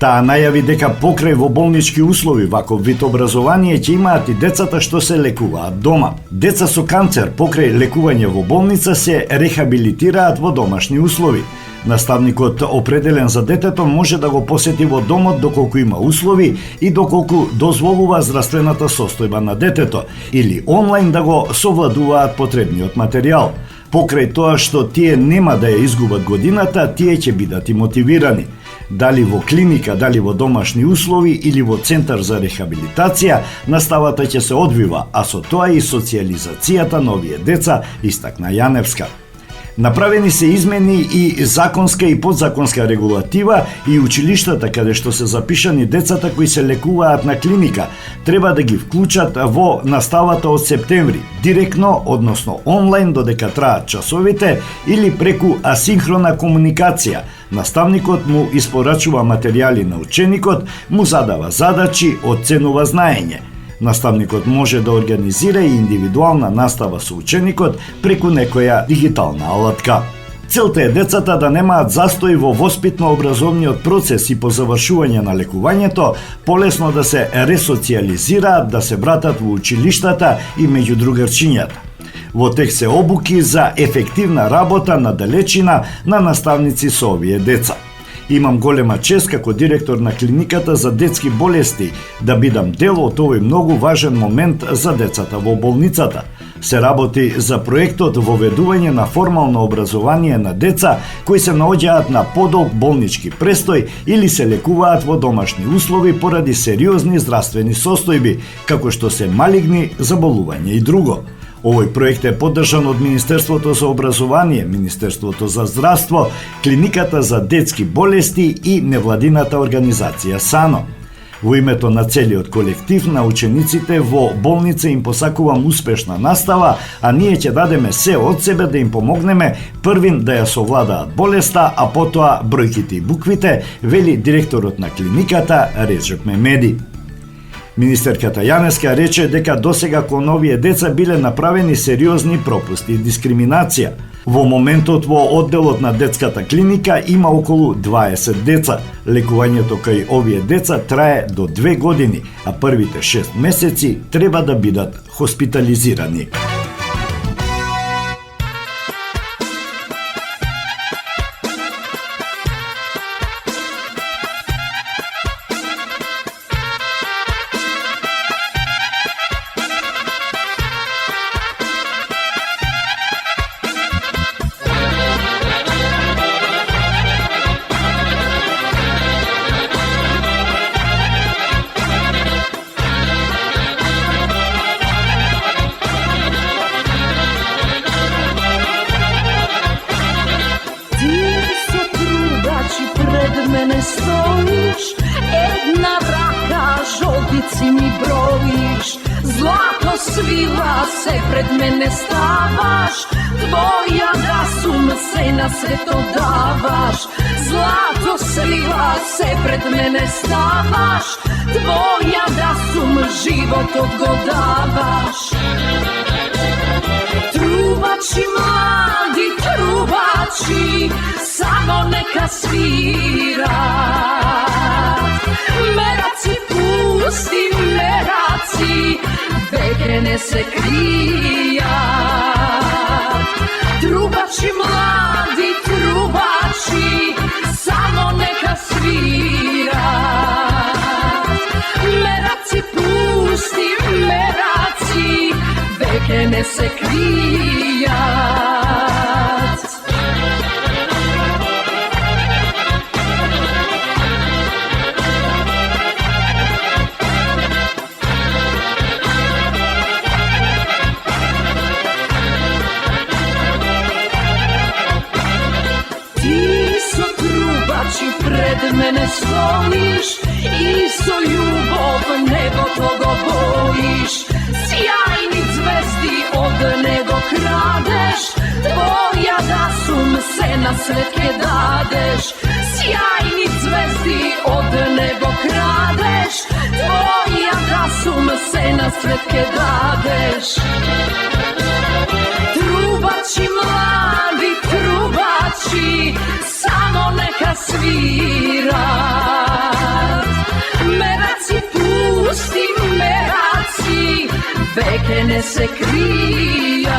Таа најави дека покрај во болнички услови ваков вид образование ќе имаат и децата што се лекуваат дома. Деца со канцер покрај лекување во болница се рехабилитираат во домашни услови. Наставникот определен за детето може да го посети во домот доколку има услови и доколку дозволува здравствената состојба на детето, или онлайн да го совладуваат потребниот материјал. Покрај тоа што тие нема да ја изгубат годината, тие ќе бидат и мотивирани. Дали во клиника, дали во домашни услови или во центар за рехабилитација, наставата ќе се одвива, а со тоа и социјализацијата на овие деца, истакна Јаневска. Направени се измени и законска и подзаконска регулатива и училиштата каде што се запишани децата кои се лекуваат на клиника треба да ги вклучат во наставата од септември, директно, односно онлайн додека траат часовите или преку асинхрона комуникација. Наставникот му испорачува материјали на ученикот, му задава задачи, оценува знаење. Наставникот може да организира и индивидуална настава со ученикот преку некоја дигитална алатка. Целта е децата да немаат застој во воспитно-образовниот процес и по завршување на лекувањето полесно да се ресоциализираат, да се вратат во училиштата и меѓу другарчињата. Во тек се обуки за ефективна работа на далечина на наставници со овие деца. Имам голема чест како директор на клиниката за детски болести да бидам дел од овој многу важен момент за децата во болницата. Се работи за проектот воведување на формално образование на деца кои се наоѓаат на подолг болнички престој или се лекуваат во домашни услови поради сериозни здравствени состојби, како што се малигни заболувања и друго. Овој проект е поддржан од Министерството за образование, Министерството за здравство, Клиниката за детски болести и невладината организација САНО. Во името на целиот колектив на учениците во болница им посакувам успешна настава, а ние ќе дадеме се од себе да им помогнеме првин да ја совладаат болеста, а потоа бројките и буквите, вели директорот на клиниката Реджеп Мемеди. Министерката Јаневска рече дека досега кон овие деца биле направени сериозни пропусти и дискриминација. Во моментот во одделот на детската клиника има околу 20 деца. Лекувањето кај овие деца трае до 2 години, а првите 6 месеци треба да бидат хоспитализирани. Мене стоиш, една рака жолдици ми броиш, злато свила се пред мене ставаш, твоја да сум се на свето даваш, злато свила се пред мене ставаш, твоја да сум животот го даваш. Трубачи млади, трубачи, само нека свират. Мераци пусти, мераци, веќе не се кријат. Трубачи млади, трубачи, само нека свират. Мераци пусти, мераци, веќе не се кријат. pred mene stoliš, isto ljubov nego toga bojiš. Sjajni zvezdi od nego kradeš, tvoja da sum se na svetke dadeš. Sjajni zvezdi od nego kradeš, tvoja da sum se na svetke dadeš. Trubači mladi, trubači, samo neka svirat. Meraci pusti, meraci, veke ne se krijat.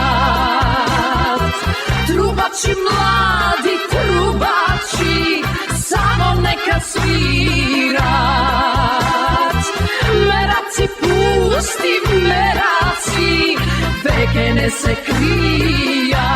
Trubači mladi, trubači, samo neka svirat. Meraci pusti, meraci, veke ne se krijat.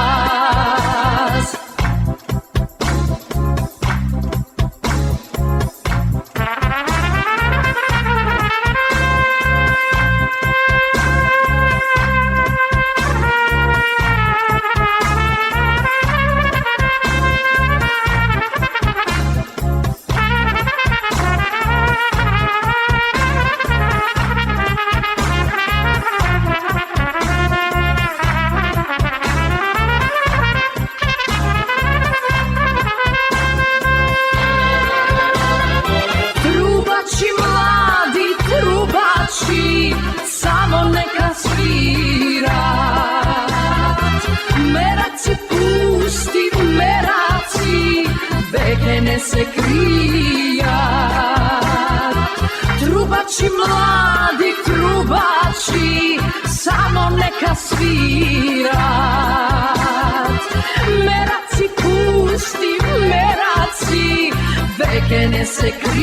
Samo neka svirat. Meraci pusti, meraci, veke ne se krijat. Trubači mladi, trubači, samo neka svirat. Meraci pusti, meraci, veke ne se krijat.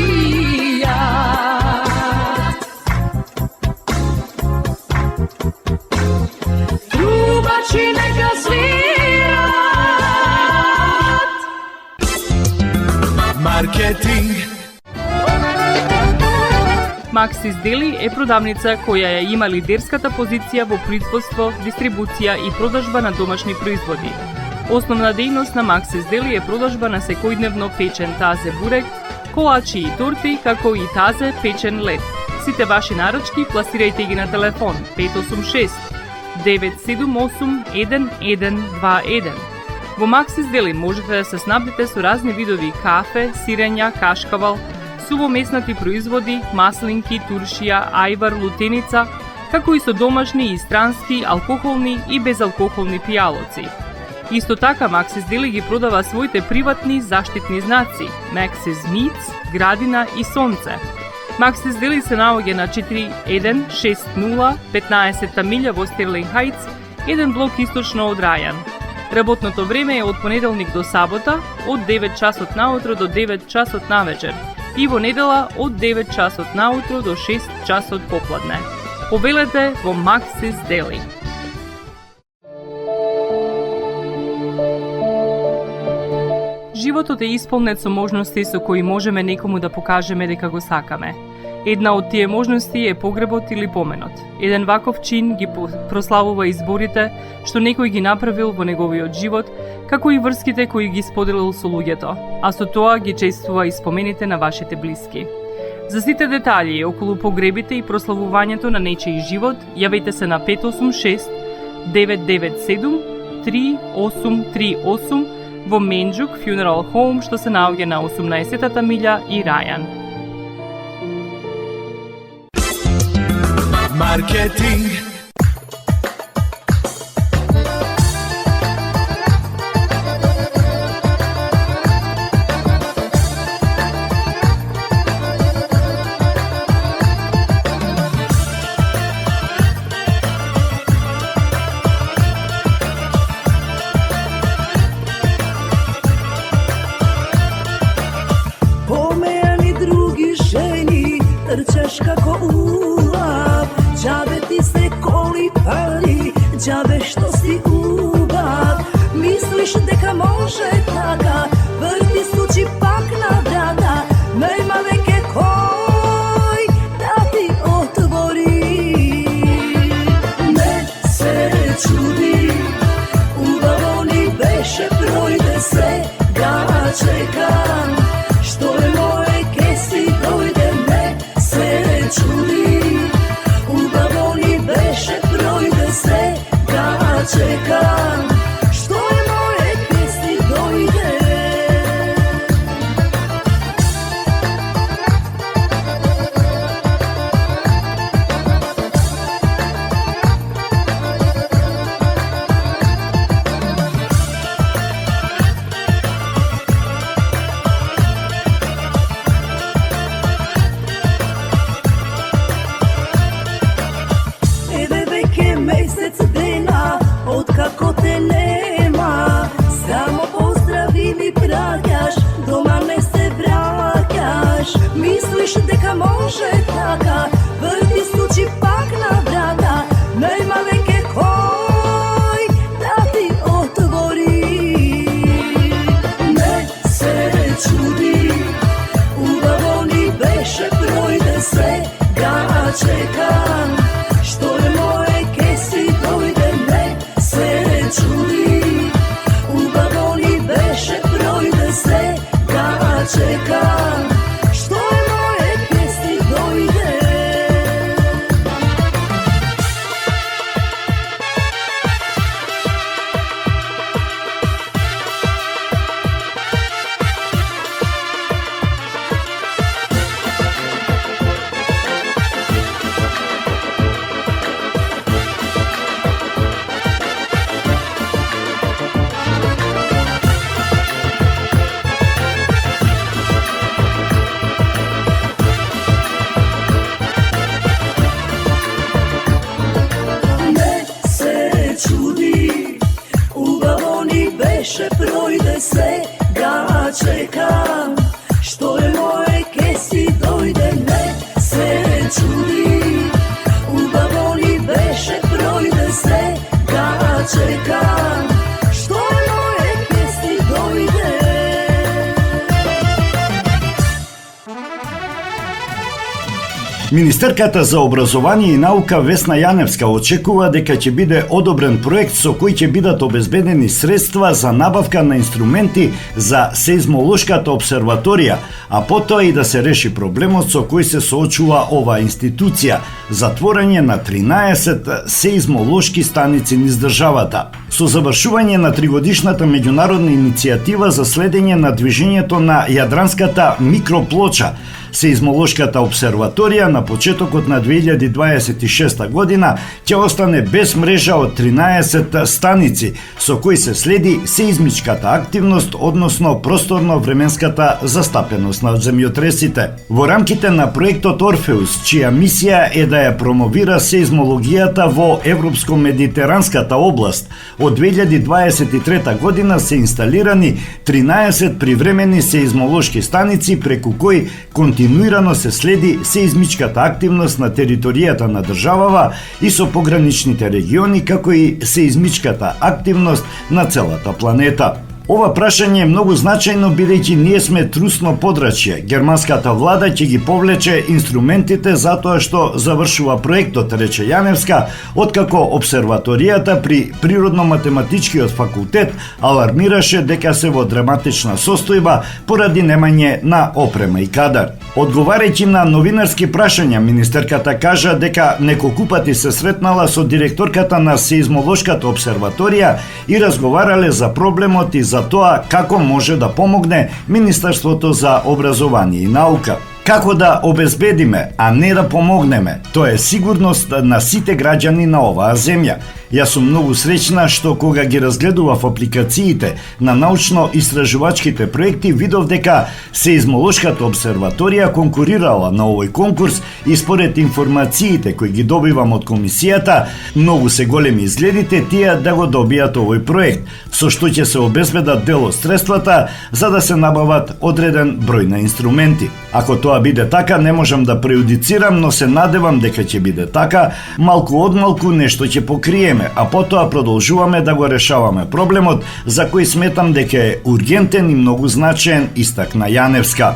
Trubači neka svirat. Marketing. Maxis Deli е продавница која ја има лидерската позиција во производство, дистрибуција и продажба на домашни производи. Основна дејност на Maxis Deli е продажба на секојдневно печен тазе бурек, колачи и торти, како и тазе печен лед. Сите ваши наручки пласирајте ги на телефон 586 978 1121. Во Maxis Deli можете да се снабдите со разни видови кафе, сирења, кашкавал, сувомеснати производи, маслинки, туршија, ајвар, лутеница, како и со домашни и странски, алкохолни и безалкохолни пијалоци. Исто така Maxis Deli ги продава своите приватни заштитни знаци Maxis Meats, Градина и Сонце. Maxis Deli се наоѓа на 4160 15-та милја во Стерлинг Хајтс, еден блок источно од Рајан. Работното време е од понеделник до сабота, од 9 часот наутро до 9 часот навечер и во недела од 9 часот наутро до 6 часот попладне. Повелете во Maxis Deli. Животот е исполнет со можности со кои можеме некому да покажеме дека го сакаме. Една од тие можности е погребот или поменот. Еден ваков чин ги прославува изборите што некој ги направил во неговиот живот, како и врските кои ги споделил со луѓето, а со тоа ги чествува и спомените на вашите блиски. За сите детали околу погребите и прославувањето на нечиј живот, јавете се на 586 997 3838 во Менџук Funeral Home, што се наоѓа на 18-та милја и Рајан. Маркетинг. Pomejani drugi ženi, trčaš kako ulav, džabe ti se kolipali, džabe što si ubav. Misliš deka može taka, vrti suči pak na vrata, nema veke koj da ti otvori. Ne se čudi, ubavoni beše projde se, ga čekam, što je moj čekam što je moje pjesni dojde. Ede veke mesec dena, otkako te nema, samo pozdravi mi pragnjaš, doma ne se vraćaš. Misliš deka može taka, vrti stuči pak na vrata, nema veke koj da ti otvori. Ne se čudi, ubavoni beše projde se, ga čekam što je moje kesi dojde. Ne se čudi, ubavoni beše projde se, ga čekam što je moje kesi dojde. Ne se čudi, ubavoni beše projde se, ga čekam što je moje kesi dojde. Ne se čudi, ubavoni beše projde se, ga čekam što je moje kesi dojde. Министерката за образование и наука Весна Јаневска очекува дека ќе биде одобрен проект со кој ќе бидат обезбедени средства за набавка на инструменти за сеизмолошката обсерваторија, а потоа и да се реши проблемот со кој се соочува оваа институција, затворање на 13 сеизмолошки станици низ државата. Со завршување на тригодишната меѓународна иницијатива за следење на движењето на Јадранската микроплоча, Сеизмолошката обсерваторија на почетокот на 2026 година ќе остане без мрежа од 13 станици, со кои се следи сеизмичката активност, односно просторно-временската застапеност на земјотресите. Во рамките на проектот Орфеус, чија мисија е да ја промовира сеизмологијата во Европско-медитеранската област, од 2023 година се инсталирани 13 привремени сеизмолошки станици преку кои континуирано се следи сеизмичката активност на територијата на државава и со пограничните региони, како и сеизмичката активност на целата планета. Ова прашање е многу значајно бидејќи ние сме трусно подрачје. Германската влада ќе ги повлече инструментите затоа што завршува проектот, рече Јаневска, откако обсерваторијата при Природно-математичкиот факултет алармираше дека се во драматична состојба поради немање на опрема и кадар. Одговарајќи на новинарски прашања, министерката кажа дека неколку пати се сретнала со директорката на Сеизмолошката обсерваторија и разговарале за проблемот и за тоа како може да помогне Министерството за образование и наука. Како да обезбедиме, а не да помогнеме, тоа е сигурност на сите граѓани на оваа земја. Јас сум многу среќна што кога ги разгледував апликациите на научно-истражувачките проекти, видов дека Сеизмолошката обсерваторија конкурирала на овој конкурс и според информациите кои ги добивам од комисијата, многу се големи изгледите тие да го добијат овој проект, со што ќе се обезбедат дел од средствата за да се набават одреден број на инструменти. Ако тоа биде така, не можам да преюдицирам, но се надевам дека ќе биде така, малку од малку нешто ќе покриеме, а потоа продолжуваме да го решаваме проблемот, за кој сметам дека е ургентен и многу значаен, истакна Јаневска.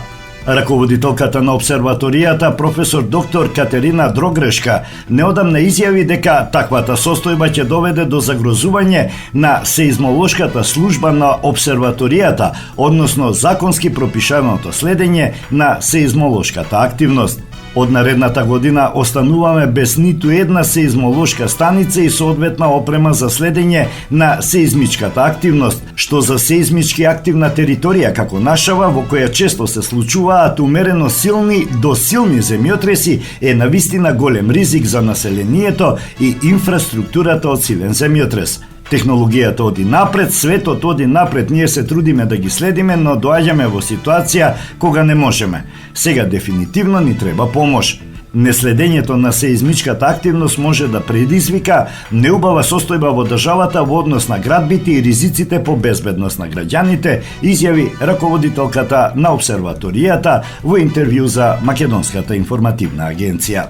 Раководителката на обсерваторијата, професор доктор Катерина Дрогрешка, неодамна изјави дека таквата состојба ќе доведе до загрозување на сеизмолошката служба на обсерваторијата, односно законски пропишаното следење на сеизмолошката активност. Од наредната година остануваме без ниту една сеизмолошка станица и соодветна опрема за следење на сеизмичката активност, што за сеизмички активна територија како нашава, во која често се случуваат умерено силни до силни земјотреси, е навистина голем ризик за населението и инфраструктурата од силен земјотрес. Технологијата оди напред, светот оди напред, ние се трудиме да ги следиме, но доаѓаме во ситуација кога не можеме. Сега дефинитивно ни треба помош. Неследењето на сеизмичката активност може да предизвика неубава состојба во државата во однос на градбите и ризиците по безбедност на граѓаните, изјави раководителката на обсерваторијата во интервју за Македонската информативна агенција.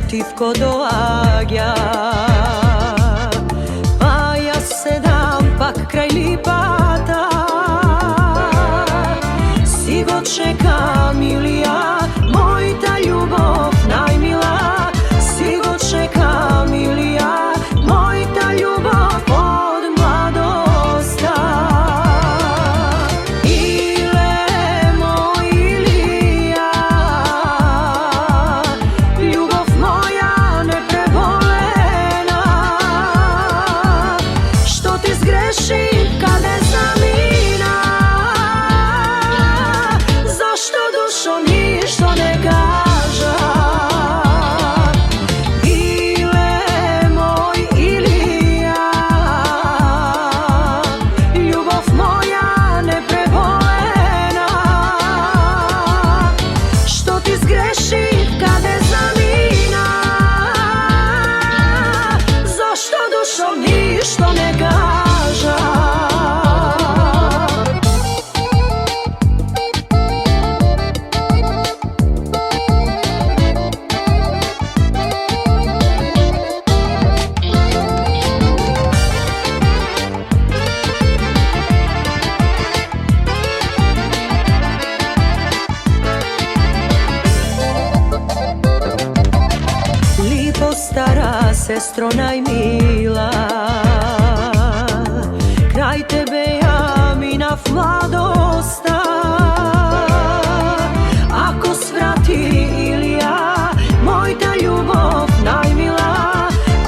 Тивко доаѓа, па јас седам пак крај липата. Си го чекам, Илија, мојта љубов најмила. Си го чекам, Илија, мојта љубов од младоста. Иле мој Илија, љубов моја непреболена, што ти сгрешив каде замина, зашто душо ништо не кажа. Иле мој Илија, љубов моја непреболена, што ти сгрешив каде замина, зашто душо ништо не кажа. Липо стара сестро најмила, крај тебе ја минав младоста. Ако сврати Илија, мојта љубов најмила,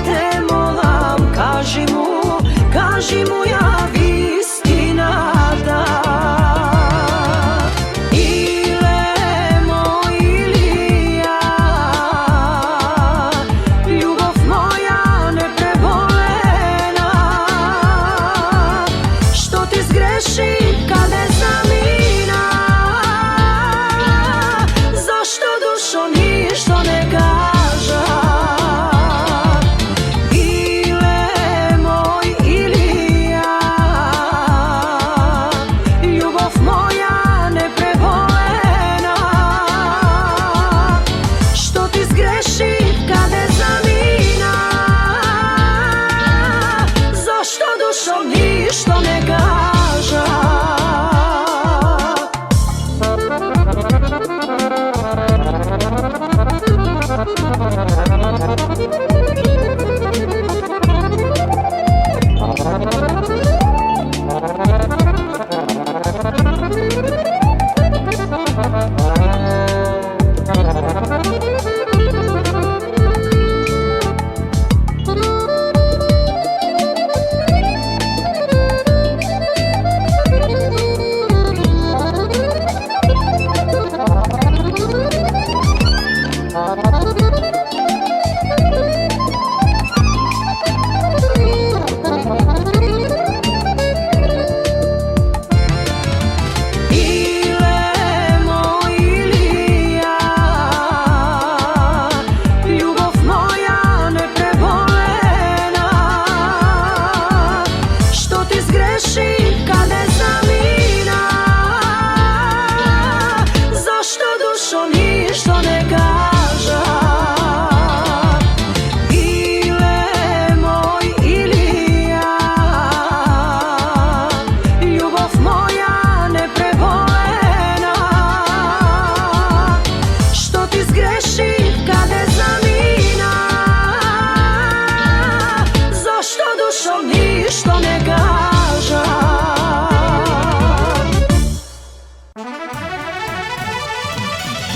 те молам, кажи му јави истината. Иле мој Илија, љубов моја непреболена,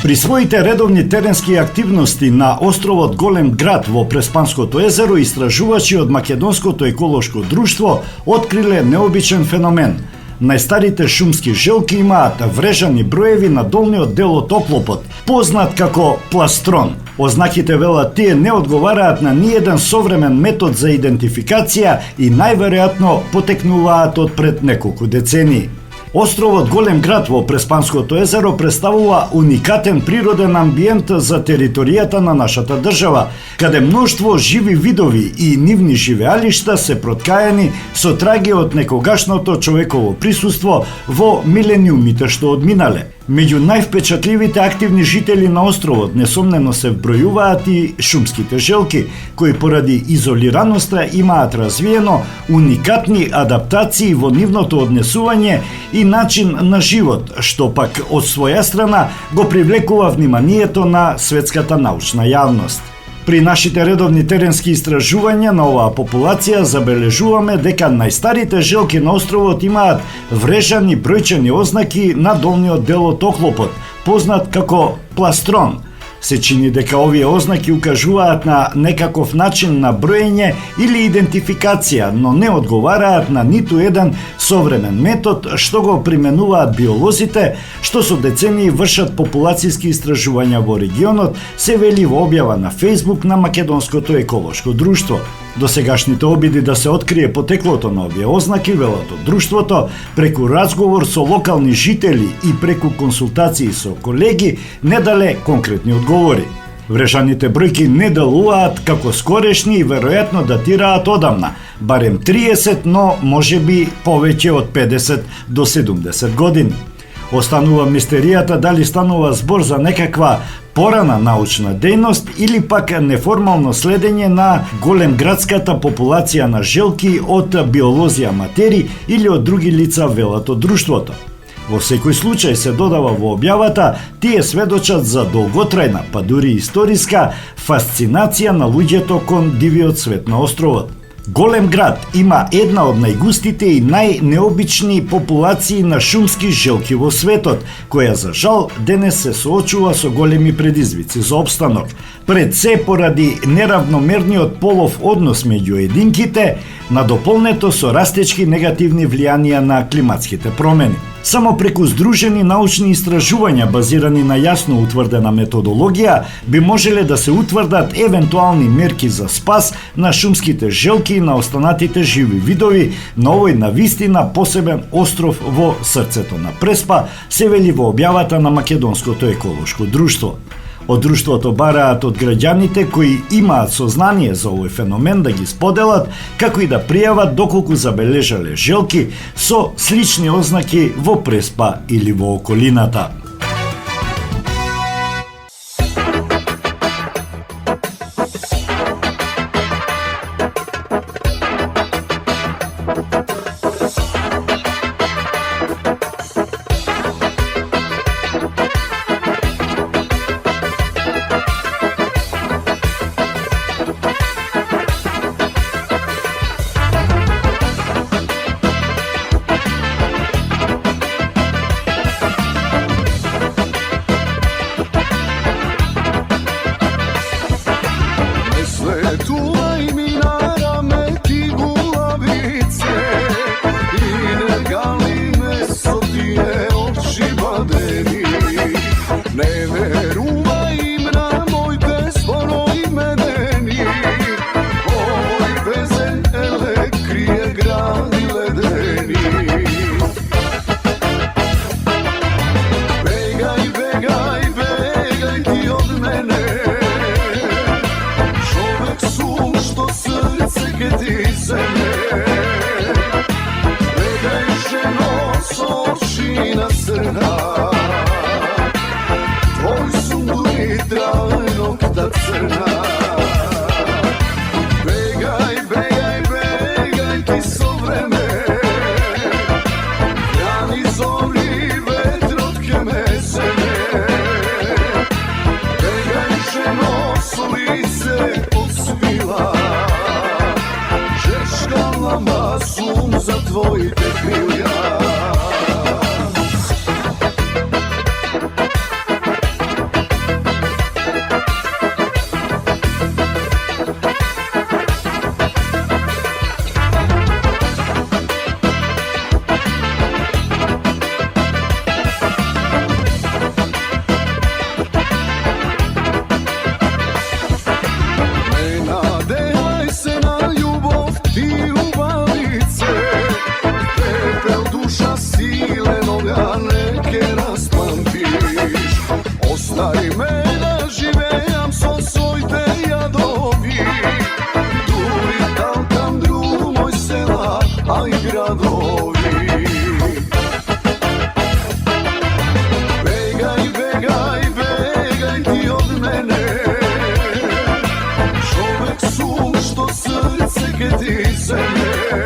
При своите редовни теренски активности на островот Голем град во Преспанското езеро, истражувачи од Македонското еколошко друштво откриле необичен феномен. Најстарите шумски желки имаат врежани броеви на долниот дел од оклопот, познат како пластрон. Ознаките, велат тие, не одговараат на ниеден современ метод за идентификација и најверојатно потекнуваат од пред неколку децении. Островот Голем град во Преспанското езеро представува уникатен природен амбиент за територијата на нашата држава, каде мноштво живи видови и нивни живеалишта се проткаени со траги од некогашното човеково присуство во милениумите што одминале. Меѓу највпечатливите активни жители на островот несомнено се вбројуваат и шумските желки, кои поради изолираноста имаат развиено уникатни адаптации во нивното однесување и начин на живот, што пак од своја страна го привлекува вниманието на светската научна јавност. При нашите редовни теренски истражувања на оваа популација забележуваме дека најстарите желки на островот имаат врежани бројчени ознаки на долниот дел од оклопот, познат како пластрон. Се чини дека овие ознаки укажуваат на некаков начин на броење или идентификација, но не одговараат на ниту еден современ метод што го применуваат биолозите, што со децении вршат популацијски истражувања во регионот, се вели во објава на Facebook на Македонското еколошко друштво. Досегашните обиди да се открие потеклото на овие ознаки, велат од друштвото, преку разговор со локални жители и преку консултации со колеги, не дале конкретни одговори. Врежаните бројки не делуваат како скорешни и веројатно датираат одамна, барем 30, но можеби повеќе од 50 до 70 години. Останува мистеријата дали станува збор за некаква порана научна дејност или пак неформално следење на големградската популација на желки од биолози аматери или од други лица, велат од друштвото. Во секој случај се додава во објавата, тие сведочат за долготрајна, па дури историска фасцинација на луѓето кон дивиот свет на островот. Голем град има една од најгустите и најнеобични популации на шумски желки во светот, која за жал денес се соочува со големи предизвици за опстанок. Пред се поради неравномерниот полов однос меѓу единките, надополнето со растечки негативни влијанија на климатските промени. Само преку здружени научни истражувања базирани на јасно утврдена методологија би можеле да се утврдат евентуални мерки за спас на шумските желки и на останатите живи видови на овој навистина посебен остров во срцето на Преспа, се вели во објавата на Македонското еколошко друштво. Од друштвото бараат од граѓаните кои имаат сознание за овој феномен да ги споделат, како и да пријават доколку забележале желки со слични ознаки во Преспа или во околината. Светувај ми на раме ти гулавице и не гали ме со тие очи бадени. Не верувај им на моите зборови медени, овој безен еле крие гради ледени. Бегај, бегај, бегај ти од мене, што срце ке ти земе. Бегај жено со очи на црна, твој сум дури трајнокта црна. Бегај, бегај, бегај ти со време, јани зори ветрот ке ме земе. Бегај жено со лице свила, жешкала сум за твоите крилја. Ostavi me da živejam so svojte jadovi. Duri tam dru moj sela, a i gradovi. Begaj, begaj, begaj ti od mene. Čovek sum što srce ke ti zeme.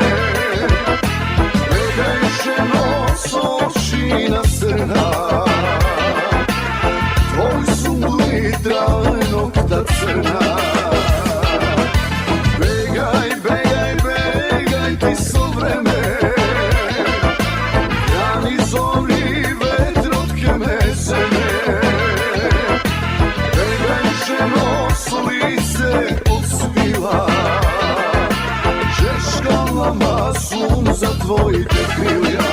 Begaj ženo s očina crna. Tvoj sum duri trajnog ta crna. Begaj, begaj, begaj ti so vreme. Grani zori vetrotke me zeme. Begaj ženo s lice od svila. Žeškala masum za tvojite krilja.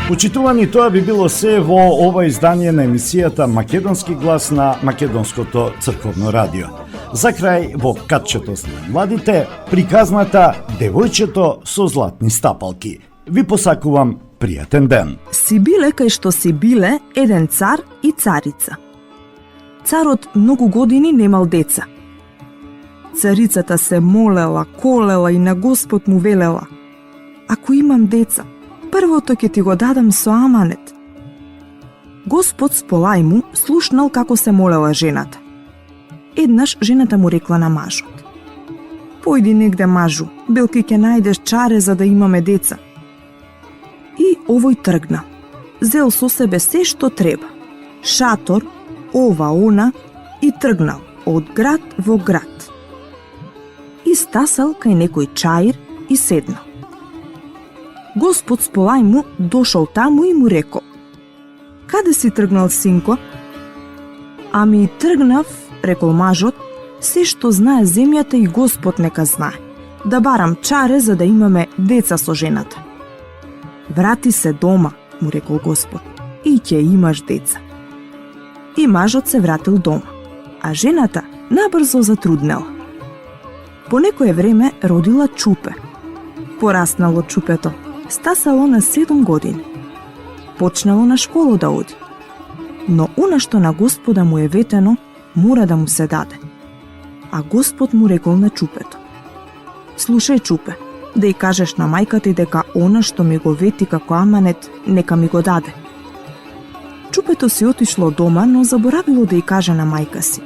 Почитувани, тоа би било се во ова издание на емисијата Македонски глас на Македонското црковно радио. За крај, во катчето за младите, приказната Девојчето со златни стапалки. Ви посакувам пријатен ден. Си биле кај што си биле еден цар и царица. Царот многу години немал деца. Царицата се молела, колела и на Господ му велела: ако имам деца, првото ќе ти го дадам со аманет. Господ сполај му слушнал како се молела жената. Еднаш жената му рекла на мажот: појди негде, мажу, белки ќе најдеш чаре за да имаме деца. И овој тргна. Зел со себе се што треба. Шатор, ова, она, и тргнал од град во град. И стасал кај некој чаир и седнал. Господ сполај му дошол таму и му рекол: каде си тргнал, синко? Ами тргнав, рекол мажот, се што знае земјата и Господ нека знае, да барам чаре за да имаме деца со жената. Врати се дома, му рекол Господ, и ќе имаш деца. И мажот се вратил дома, а жената набрзо затруднела. По некое време родила чупе. Пораснало чупето, стасало на 7 години. Почнало на школу да оди. Но она што на Господа му е ветено, мора да му се даде. А Господ му рекол на чупето: слушај, чупе, да и кажеш на мајката и дека она што ми го вети како аманет, нека ми го даде. Чупето си отишло дома, но заборавило да и каже на мајка си.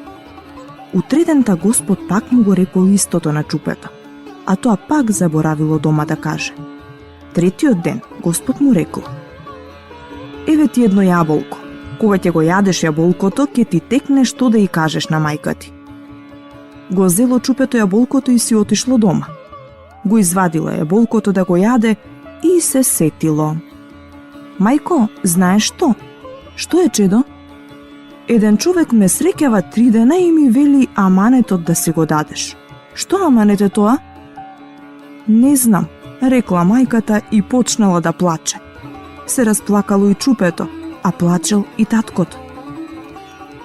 Утредента Господ пак му го рекол истото на чупето, а тоа пак заборавило дома да каже. Третиот ден Господ му рекол: еве ти едно јаболко. Кога ќе го јадеш јаболкото, ќе ти текне што да и кажеш на мајка ти. Го зело чупето јаболкото и си отишло дома. Го извадило јаболкото да го јаде и се сетило: мајко, знаеш што? Што е, чедо? Еден човек ме среќава 3 дена и ми вели аманетот да си го дадеш. Што аманет е тоа? Не знам, рекла мајката и почнала да плаче. Се расплакало и чупето, а плачел и таткото.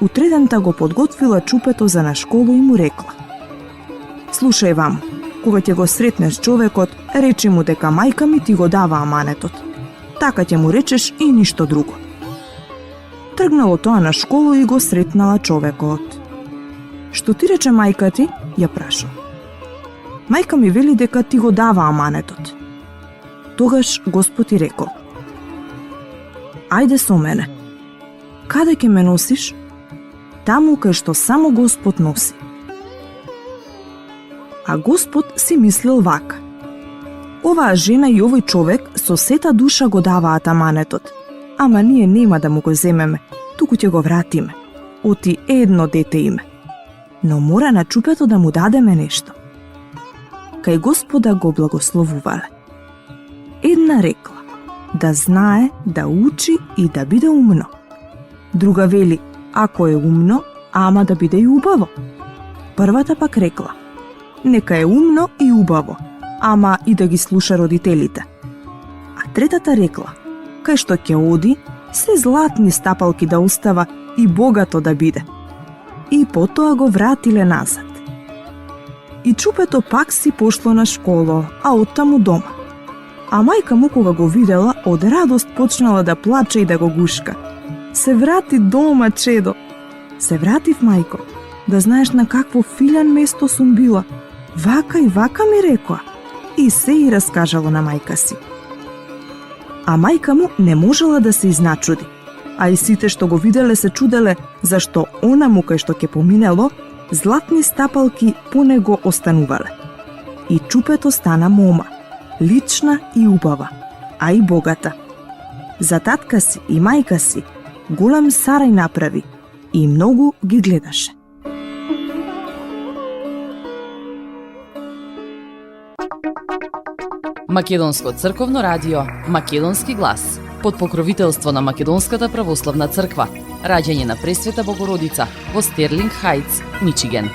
Утредента го подготвила чупето за на школу и му рекла: слушај вам, кога ќе го сретнеш човекот, речи му дека мајка ми ти го дава аманетот. Така ќе му речеш и ништо друго. Тргнало тоа на школу и го сретнала човекот. Што ти рече мајка ти? Ја прашал. Мајка ми вели дека ти го дава аманетот. Тогаш Господ и рекол: ајде со мене. Каде ќе ме носиш? Таму кај што само Господ носи. А Господ си мислил вака: оваа жена и овој човек со сета душа го даваат аманетот, ама ние нема да му го земеме, туку ќе го вратиме. Оти едно дете име. Но мора на чупето да му дадеме нешто. Кај Господа го благословувале. Една рекла: да знае, да учи и да биде умно. Друга вели: ако е умно, ама да биде и убаво. Првата пак рекла: нека е умно и убаво, ама и да ги слуша родителите. А третата рекла: кај што ќе оди, се златни стапалки да остава и богато да биде. И потоа го вратиле назад. И чупето пак си пошло на школо, а оттаму дома. А мајка му кога го видела, од радост почнала да плаче и да го гушка. Се врати дома, чедо. Се вратив, мајко. Да знаеш на какво филјан место сум била. Вака и вака ми рекоа. И се и раскажала на мајка си. А мајка му не можела да се изначуди. А и сите што го виделе се чуделе зашто она му кај што ќе поминело, златни стапалки по него останувале. И чупето стана мома, лична и убава, а и богата. За татка си и мајка си голем сарај направи и многу ги гледаше. Македонско црковно радио, Македонски глас, под покровителство на Македонската православна црква, раѓање на Пресвета Богородица во Стерлинг Хајтс, Мичиген.